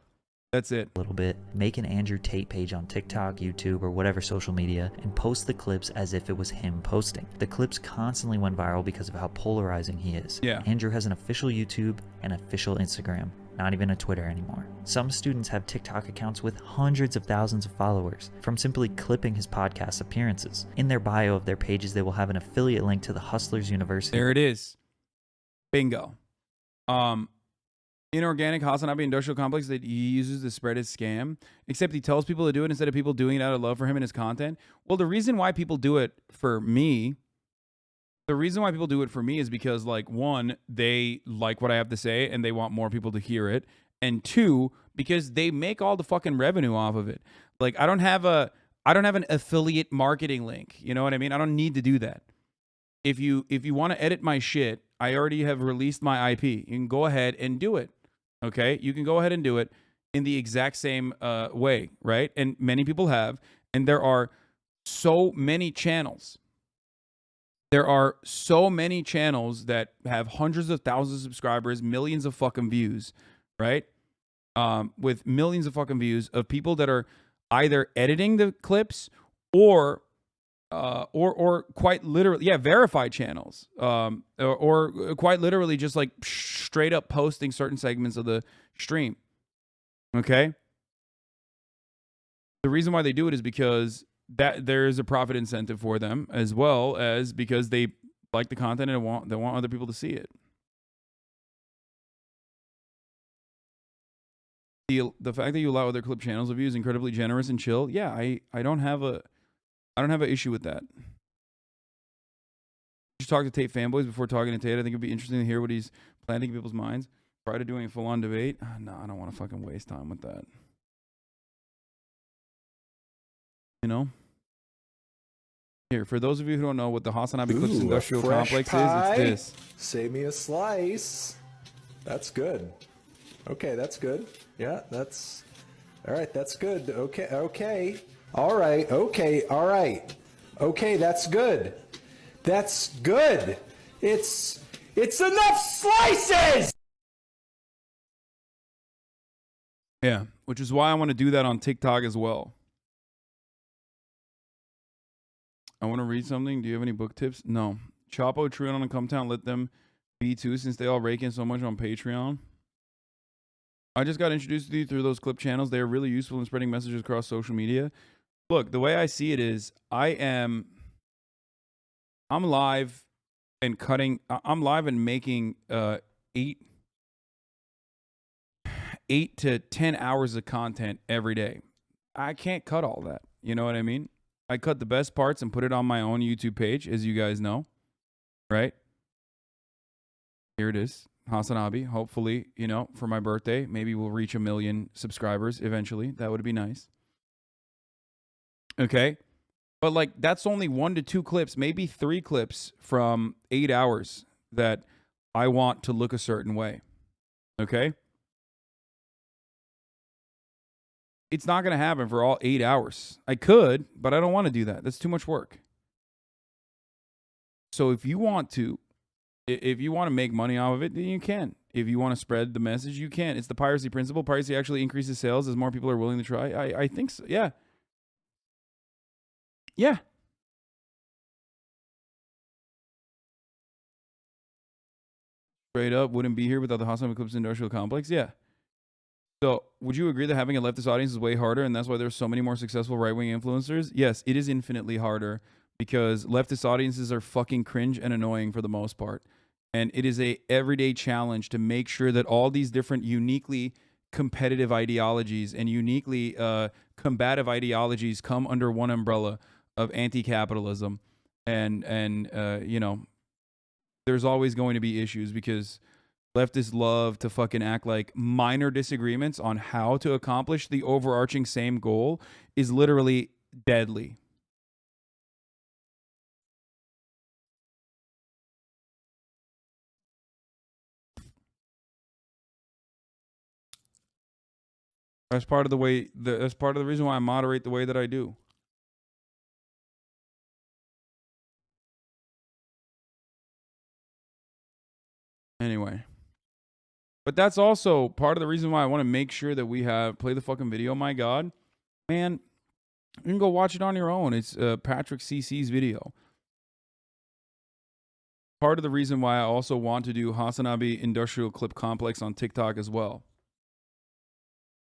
That's it. A little bit. Make an Andrew Tate page on TikTok, YouTube, or whatever social media, and post the clips as if it was him posting. The clips constantly went viral because of how polarizing he is. Yeah. Andrew has an official YouTube and official Instagram, not even a Twitter anymore. Some students have TikTok accounts with hundreds of thousands of followers from simply clipping his podcast appearances. In their bio of their pages, they will have an affiliate link to the Hustlers University. There it is. Bingo. Inorganic Hasanabi industrial complex that he uses to spread his scam, except he tells people to do it instead of people doing it out of love for him and his content. Well, the reason why people do it for me, is because, like, one, they like what I have to say and they want more people to hear it, and two, because they make all the fucking revenue off of it. Like, I don't have an affiliate marketing link. You know what I mean? I don't need to do that. If you want to edit my shit, I already have released my IP. You can go ahead and do it. Okay, you can go ahead and do it in the exact same way, right? And many people have, and there are so many channels. There are so many channels that have hundreds of thousands of subscribers, millions of fucking views, right? With millions of fucking views of people that are either editing the clips or quite literally, verified channels, or quite literally just like straight up posting certain segments of the stream. Okay. The reason why they do it is because that there is a profit incentive for them, as well as because they like the content and they want other people to see it. The fact that you allow other clip channels of you is incredibly generous and chill. Yeah, I don't have an issue with that. You should talk to Tate fanboys before talking to Tate. I think it'd be interesting to hear what he's planting in people's minds prior to doing a full-on debate. No, I don't want to fucking waste time with that. You know? Here, for those of you who don't know what the Hasanabi Clips Industrial Complex pie. is, it's this. Save me a slice. That's good. Okay, that's good. Yeah, that's... All right, that's good. Okay. All right, okay, all right. Okay, that's good. That's good. It's enough slices! Yeah, which is why I want to do that on TikTok as well. I want to read something. Do you have any book tips? No. Chapo, Trion, and Cumtown, let them be too, since they all rake in so much on Patreon. I just got introduced to you through those clip channels. They are really useful in spreading messages across social media. Look, the way I see it is I'm live and making 8 to 10 hours of content every day. I can't cut all that. You know what I mean? I cut the best parts and put it on my own YouTube page, as you guys know. Right? Here it is. Hasanabi. Hopefully, you know, for my birthday, maybe we'll reach 1 million subscribers eventually. That would be nice. Okay. But like, that's only 1 to 2 clips, maybe 3 clips from 8 hours that I want to look a certain way. Okay. It's not going to happen for all 8 hours. I could, but I don't want to do that. That's too much work. So if you want to make money off of it, then you can. If you want to spread the message, you can. It's the piracy principle. Piracy actually increases sales as more people are willing to try. I think so. Yeah. Yeah. Straight up, wouldn't be here without the Hasan Eclipse Industrial Complex. Yeah. So would you agree that having a leftist audience is way harder, and that's why there's so many more successful right-wing influencers? Yes, it is infinitely harder because leftist audiences are fucking cringe and annoying for the most part. And it is a everyday challenge to make sure that all these different uniquely competitive ideologies and uniquely combative ideologies come under one umbrella of anti-capitalism. And you know, there's always going to be issues because leftists love to fucking act like minor disagreements on how to accomplish the overarching same goal is literally deadly. That's part of the way. That's part of the reason why I moderate the way that I do. Anyway, but that's also part of the reason why I want to make sure that we play the fucking video. My God, man, you can go watch it on your own. It's Patrick CC's video. Part of the reason why I also want to do Hasanabi Industrial Clip Complex on TikTok as well.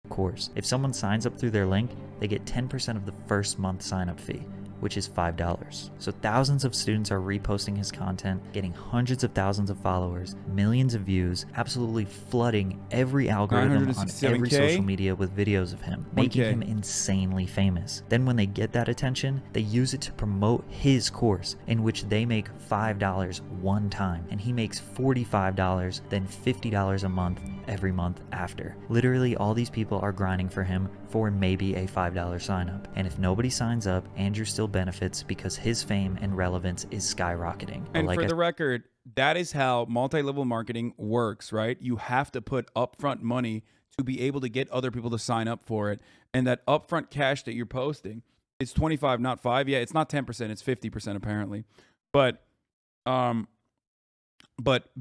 Course. If someone signs up through their link, they get 10% of the first month sign-up fee, which is $5. So thousands of students are reposting his content, getting hundreds of thousands of followers, millions of views, absolutely flooding every algorithm on every social media with videos of him, making him insanely famous. Then when they get that attention, they use it to promote his course, in which they make $5 one time, and he makes $45, then $50 a month every month after. Literally all these people are grinding for him for maybe a $5 sign up. And if nobody signs up, Andrew still benefits because his fame and relevance is skyrocketing. And like for the record, that is how multi-level marketing works, right? You have to put upfront money to be able to get other people to sign up for it. And that upfront cash that you're posting, it's 25, not 5. Yeah, it's not 10%, it's 50% apparently. But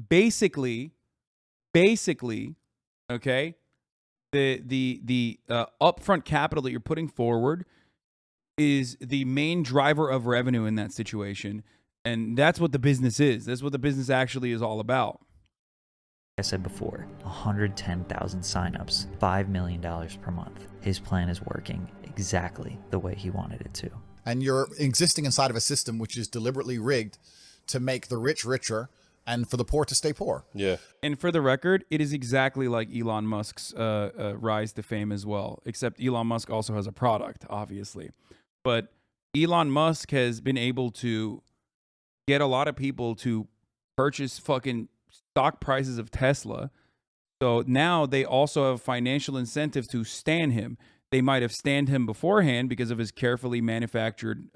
basically, okay, the upfront capital that you're putting forward is the main driver of revenue in that situation. And that's what the business is. That's what the business actually is all about. I said before, 110,000 signups, $5 million per month. His plan is working exactly the way he wanted it to. And you're existing inside of a system which is deliberately rigged to make the rich richer and for the poor to stay poor. Yeah. And for the record, it is exactly like Elon Musk's rise to fame as well, except Elon Musk also has a product, obviously. But Elon Musk has been able to get a lot of people to purchase fucking stock prices of Tesla. So now they also have financial incentive to stan him. They might have stanned him beforehand because of his carefully manufactured,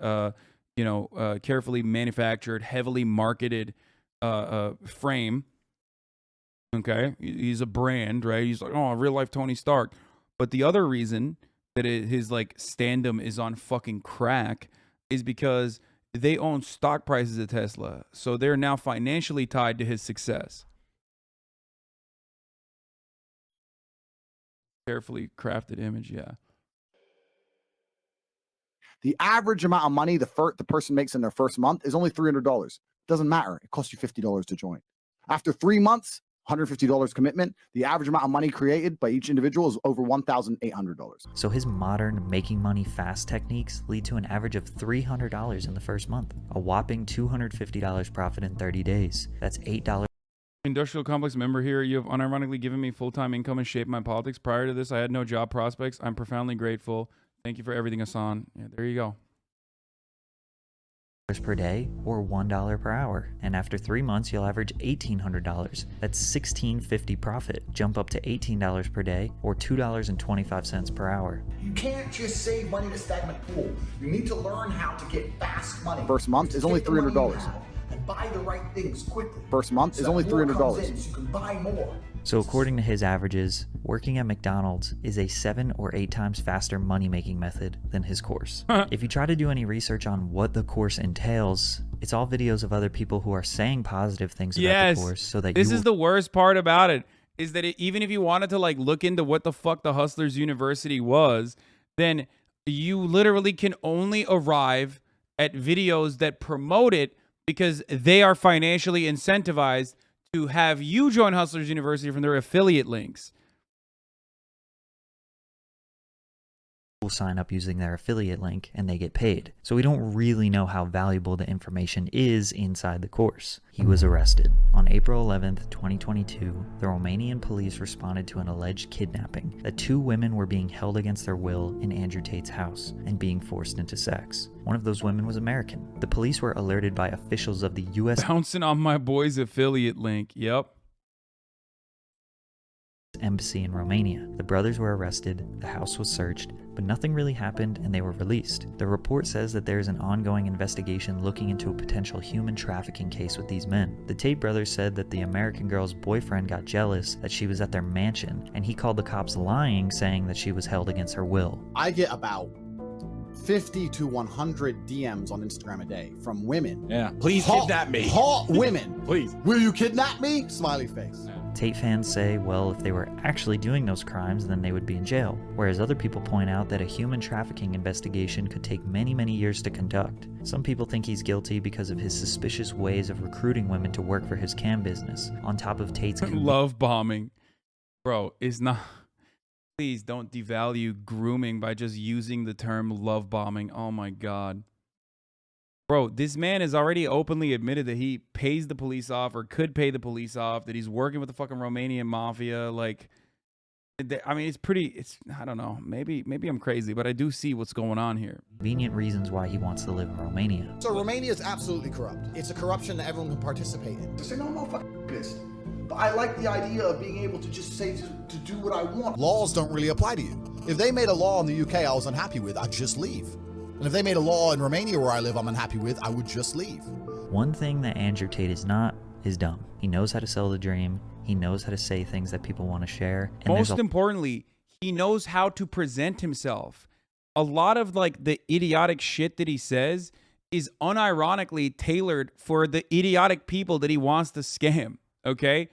heavily marketed frame. Okay, he's a brand, right? He's like, oh, real life Tony Stark. But the other reason that his like standum is on fucking crack is because they own stock prices of Tesla, so they're now financially tied to his success. Carefully crafted image, yeah. The average amount of money the person makes in their first month is only $300. Doesn't matter. It costs you $50 to join. After 3 months, $150 commitment, the average amount of money created by each individual is over $1,800. So his modern making money fast techniques lead to an average of $300 in the first month, a whopping $250 profit in 30 days. That's $8. Industrial Complex member here. You have unironically given me full-time income and shaped my politics. Prior to this, I had no job prospects. I'm profoundly grateful. Thank you for everything, Hasan. Yeah, there you go. per day or $1 per hour, and after 3 months you'll average $1,800. That's $16.50 profit. Jump up to $18 per day or $2.25 per hour. You can't just save money in a stagnant pool. You need to learn how to get fast money. First month is only $300. And buy the right things quickly. First month is only $300. So you can buy more. So according to his averages, working at McDonald's is a 7 or 8 times faster money-making method than his course. If you try to do any research on what the course entails, it's all videos of other people who are saying positive things about the course, so that this is the worst part about it, is that even if you wanted to like look into what the fuck the Hustlers University was, then you literally can only arrive at videos that promote it because they are financially incentivized to have you join Hustlers University from their affiliate links. People sign up using their affiliate link and they get paid. So we don't really know how valuable the information is inside the course. He was arrested. On April 11th, 2022, the Romanian police responded to an alleged kidnapping that 2 women were being held against their will in Andrew Tate's house and being forced into sex. One of those women was American. The police were alerted by officials of the U.S. Bouncing on my boy's affiliate link. Yep. Embassy in Romania. The brothers were arrested, the house was searched, but nothing really happened and they were released. The report says that there is an ongoing investigation looking into a potential human trafficking case with these men. The Tate brothers said that the American girl's boyfriend got jealous that she was at their mansion, and he called the cops lying, saying that she was held against her will. I get about 50 to 100 DMs on Instagram a day from women. Yeah, please kidnap me. Hot women. Please. Will you kidnap me? Smiley face. Yeah. Tate fans say, well, if they were actually doing those crimes, then they would be in jail. Whereas other people point out that a human trafficking investigation could take many, many years to conduct. Some people think he's guilty because of his suspicious ways of recruiting women to work for his cam business, on top of Tate's love bombing. Bro, it's not... Please don't devalue grooming by just using the term love bombing. Oh my God. Bro, this man has already openly admitted that he pays the police off or could pay the police off, that he's working with the fucking Romanian mafia. Like, I mean, I don't know. Maybe I'm crazy, but I do see what's going on here. Convenient reasons why he wants to live in Romania. So Romania is absolutely corrupt. It's a corruption that everyone can participate in. To say, no, I'm not fucking pissed. But I like the idea of being able to just say to do what I want. Laws don't really apply to you. If they made a law in the UK I was unhappy with, I'd just leave. And if they made a law in Romania where I live I'm unhappy with, I would just leave. One thing that Andrew Tate is not is dumb. He knows how to sell the dream. He knows how to say things that people want to share. And most importantly, he knows how to present himself. A lot of like the idiotic shit that he says is unironically tailored for the idiotic people that he wants to scam. Okay?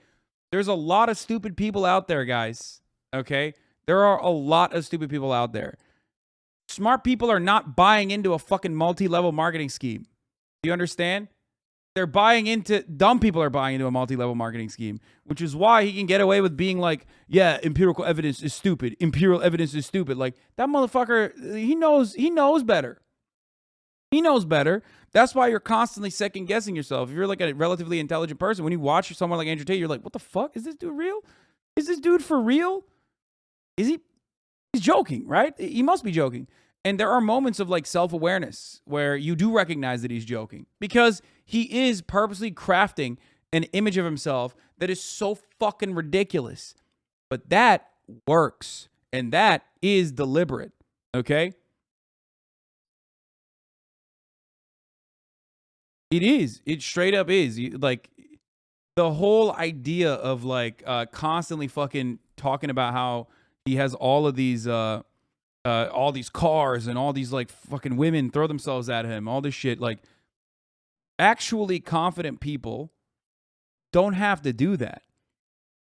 There's a lot of stupid people out there, guys. Okay? There are a lot of stupid people out there. Smart people are not buying into a fucking multi-level marketing scheme. Do you understand? They're buying into, dumb people are buying into a multi-level marketing scheme, which is why he can get away with being like, yeah, empirical evidence is stupid. Empirical evidence is stupid. Like, that motherfucker, he knows better. He knows better. That's why you're constantly second guessing yourself. If you're like a relatively intelligent person, when you watch someone like Andrew Tate, you're like, what the fuck? Is this dude real? Is this dude for real? Is he? He's joking, right? He must be joking. And there are moments of like self-awareness where you do recognize that he's joking because he is purposely crafting an image of himself that is so fucking ridiculous. But that works. And that is deliberate. Okay? It is. It straight up is. Like, the whole idea of like constantly fucking talking about how he has all these cars and all these like fucking women throw themselves at him, all this shit. Like, actually confident people don't have to do that.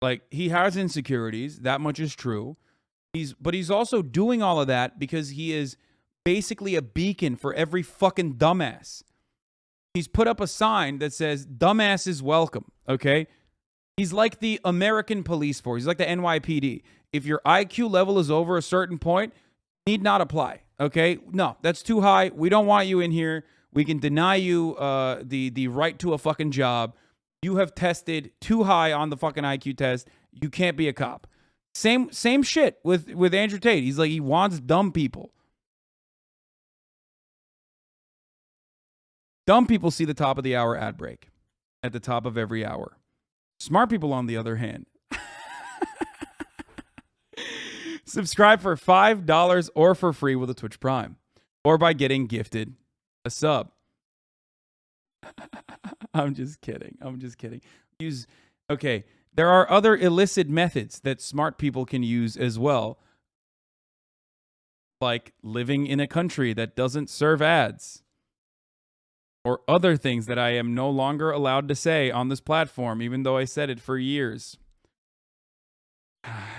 Like, he has insecurities, that much is true. But he's also doing all of that because he is basically a beacon for every fucking dumbass. He's put up a sign that says dumbass is welcome, okay? He's like the American police force. He's like the NYPD. If your IQ level is over a certain point, need not apply, okay? No, that's too high. We don't want you in here. We can deny you the right to a fucking job. You have tested too high on the fucking IQ test. You can't be a cop. Same shit with Andrew Tate. He's like, he wants dumb people. Dumb people see the top of the hour ad break at the top of every hour. Smart people, on the other hand, subscribe for $5 or for free with a Twitch Prime, or by getting gifted a sub. I'm just kidding. Okay. There are other illicit methods that smart people can use as well, like living in a country that doesn't serve ads, or other things that I am no longer allowed to say on this platform, even though I said it for years.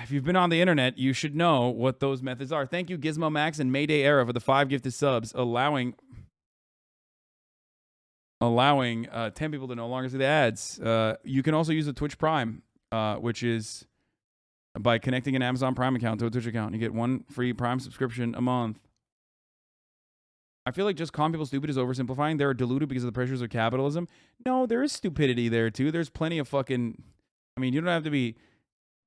If you've been on the internet, you should know what those methods are. Thank you, Gizmo Max and Mayday Era, for the 5 gifted subs, allowing 10 people to no longer see the ads. You can also use a Twitch Prime, which is by connecting an Amazon Prime account to a Twitch account. You get 1 free Prime subscription a month. I feel like just calling people stupid is oversimplifying. They're deluded because of the pressures of capitalism. No, there is stupidity there too. There's plenty of fucking... I mean, you don't have to be...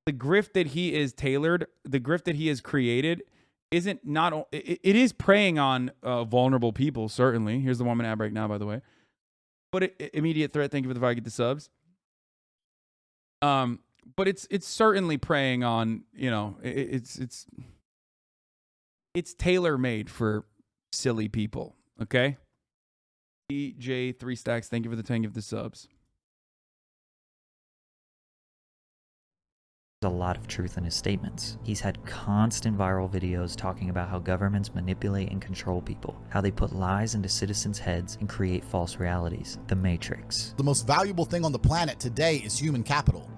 The grift that he is tailored, the grift that he has created, isn't not... It is preying on vulnerable people, certainly. Here's the 1 minute ad break now, by the way. But immediate threat, thank you for the 5 get the subs. But it's certainly preying on, you know, it's tailor-made for silly people, okay? DJ 3 stacks, thank you for the 10 of the subs. There's a lot of truth in his statements. He's had constant viral videos talking about how governments manipulate and control people, how they put lies into citizens' heads and create false realities. The Matrix. The most valuable thing on the planet today is human capital.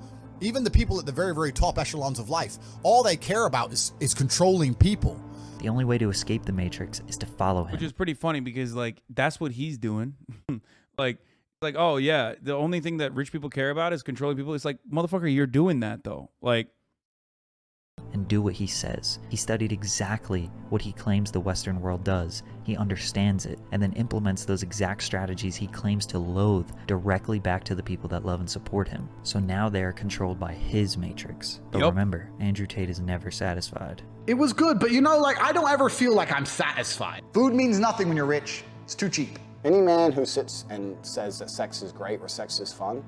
Even the people at the very, very top echelons of life, all they care about is controlling people. The only way to escape the Matrix is to follow him. Which is pretty funny because, like, that's what he's doing. like, oh, yeah, the only thing that rich people care about is controlling people. It's like, motherfucker, you're doing that, though. Like... And do what he says. He studied exactly what he claims the Western world does. He understands it, and then implements those exact strategies he claims to loathe directly back to the people that love and support him. So now they are controlled by his Matrix. But remember, Andrew Tate is never satisfied. It was good, but you know, like, I don't ever feel like I'm satisfied. Food means nothing when you're rich. It's too cheap. Any man who sits and says that sex is great or sex is fun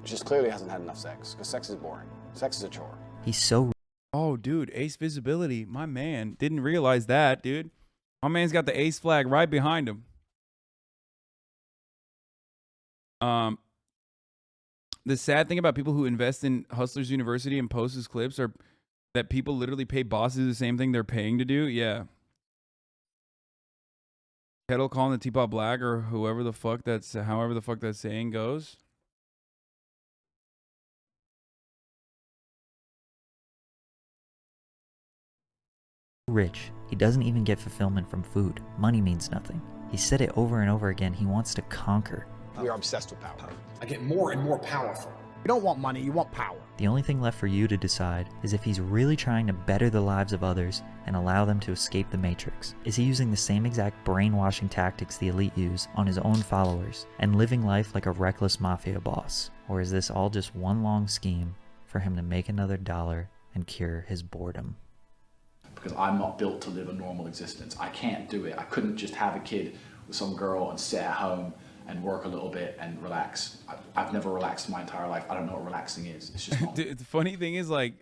just clearly hasn't had enough sex, because sex is boring. Sex is a chore. He's so... Oh, dude, Ace Visibility, my man. Didn't realize that, dude. My man's got the Ace flag right behind him. The sad thing about people who invest in Hustlers University and post his clips are that people literally pay bosses the same thing they're paying to do. Yeah. Kettle calling the Teapot Black, or however the fuck that saying goes. Rich. He doesn't even get fulfillment from food. Money means nothing. He said it over and over again. He wants to conquer. We are obsessed with power. I get more and more powerful. You don't want money, you want power. The only thing left for you to decide is if he's really trying to better the lives of others and allow them to escape the Matrix. Is he using the same exact brainwashing tactics the elite use on his own followers and living life like a reckless mafia boss? Or is this all just one long scheme for him to make another dollar and cure his boredom? Because I'm not built to live a normal existence. I can't do it. I couldn't just have a kid with some girl and sit at home and work a little bit and relax. I've never relaxed my entire life. I don't know what relaxing is. It's just not. The funny thing is, like,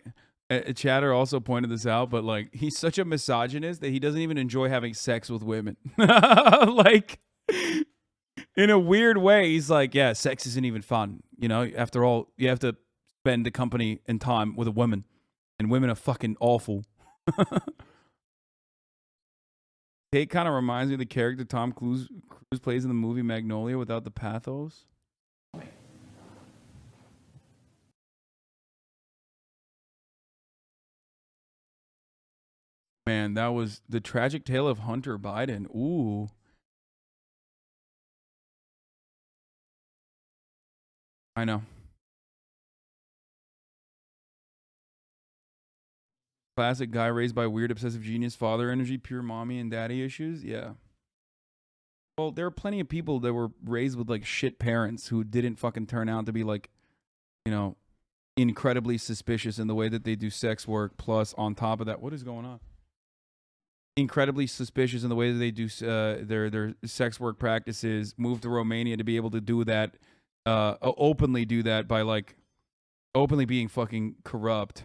Chatter also pointed this out, but, like, he's such a misogynist that he doesn't even enjoy having sex with women. Like, in a weird way, he's like, yeah, sex isn't even fun. You know, after all, you have to spend the company and time with a woman, and women are fucking awful. Tate kind of reminds me of the character Tom Cruise plays in the movie Magnolia without the pathos. Man, that was The Tragic Tale of Hunter Biden. Ooh. I know. Classic guy raised by weird obsessive genius, father energy, pure mommy and daddy issues. Yeah. Well, there are plenty of people that were raised with, like, shit parents who didn't fucking turn out to be, like, you know, incredibly suspicious in the way that they do sex work. Plus, on top of that, what is going on? incredibly suspicious in the way that they do their sex work practices, moved to Romania to be able to do that, openly do that by like openly being fucking corrupt,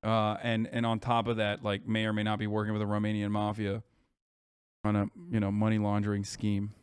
and on top of that, like may or may not be working with the Romanian mafia on a money laundering scheme.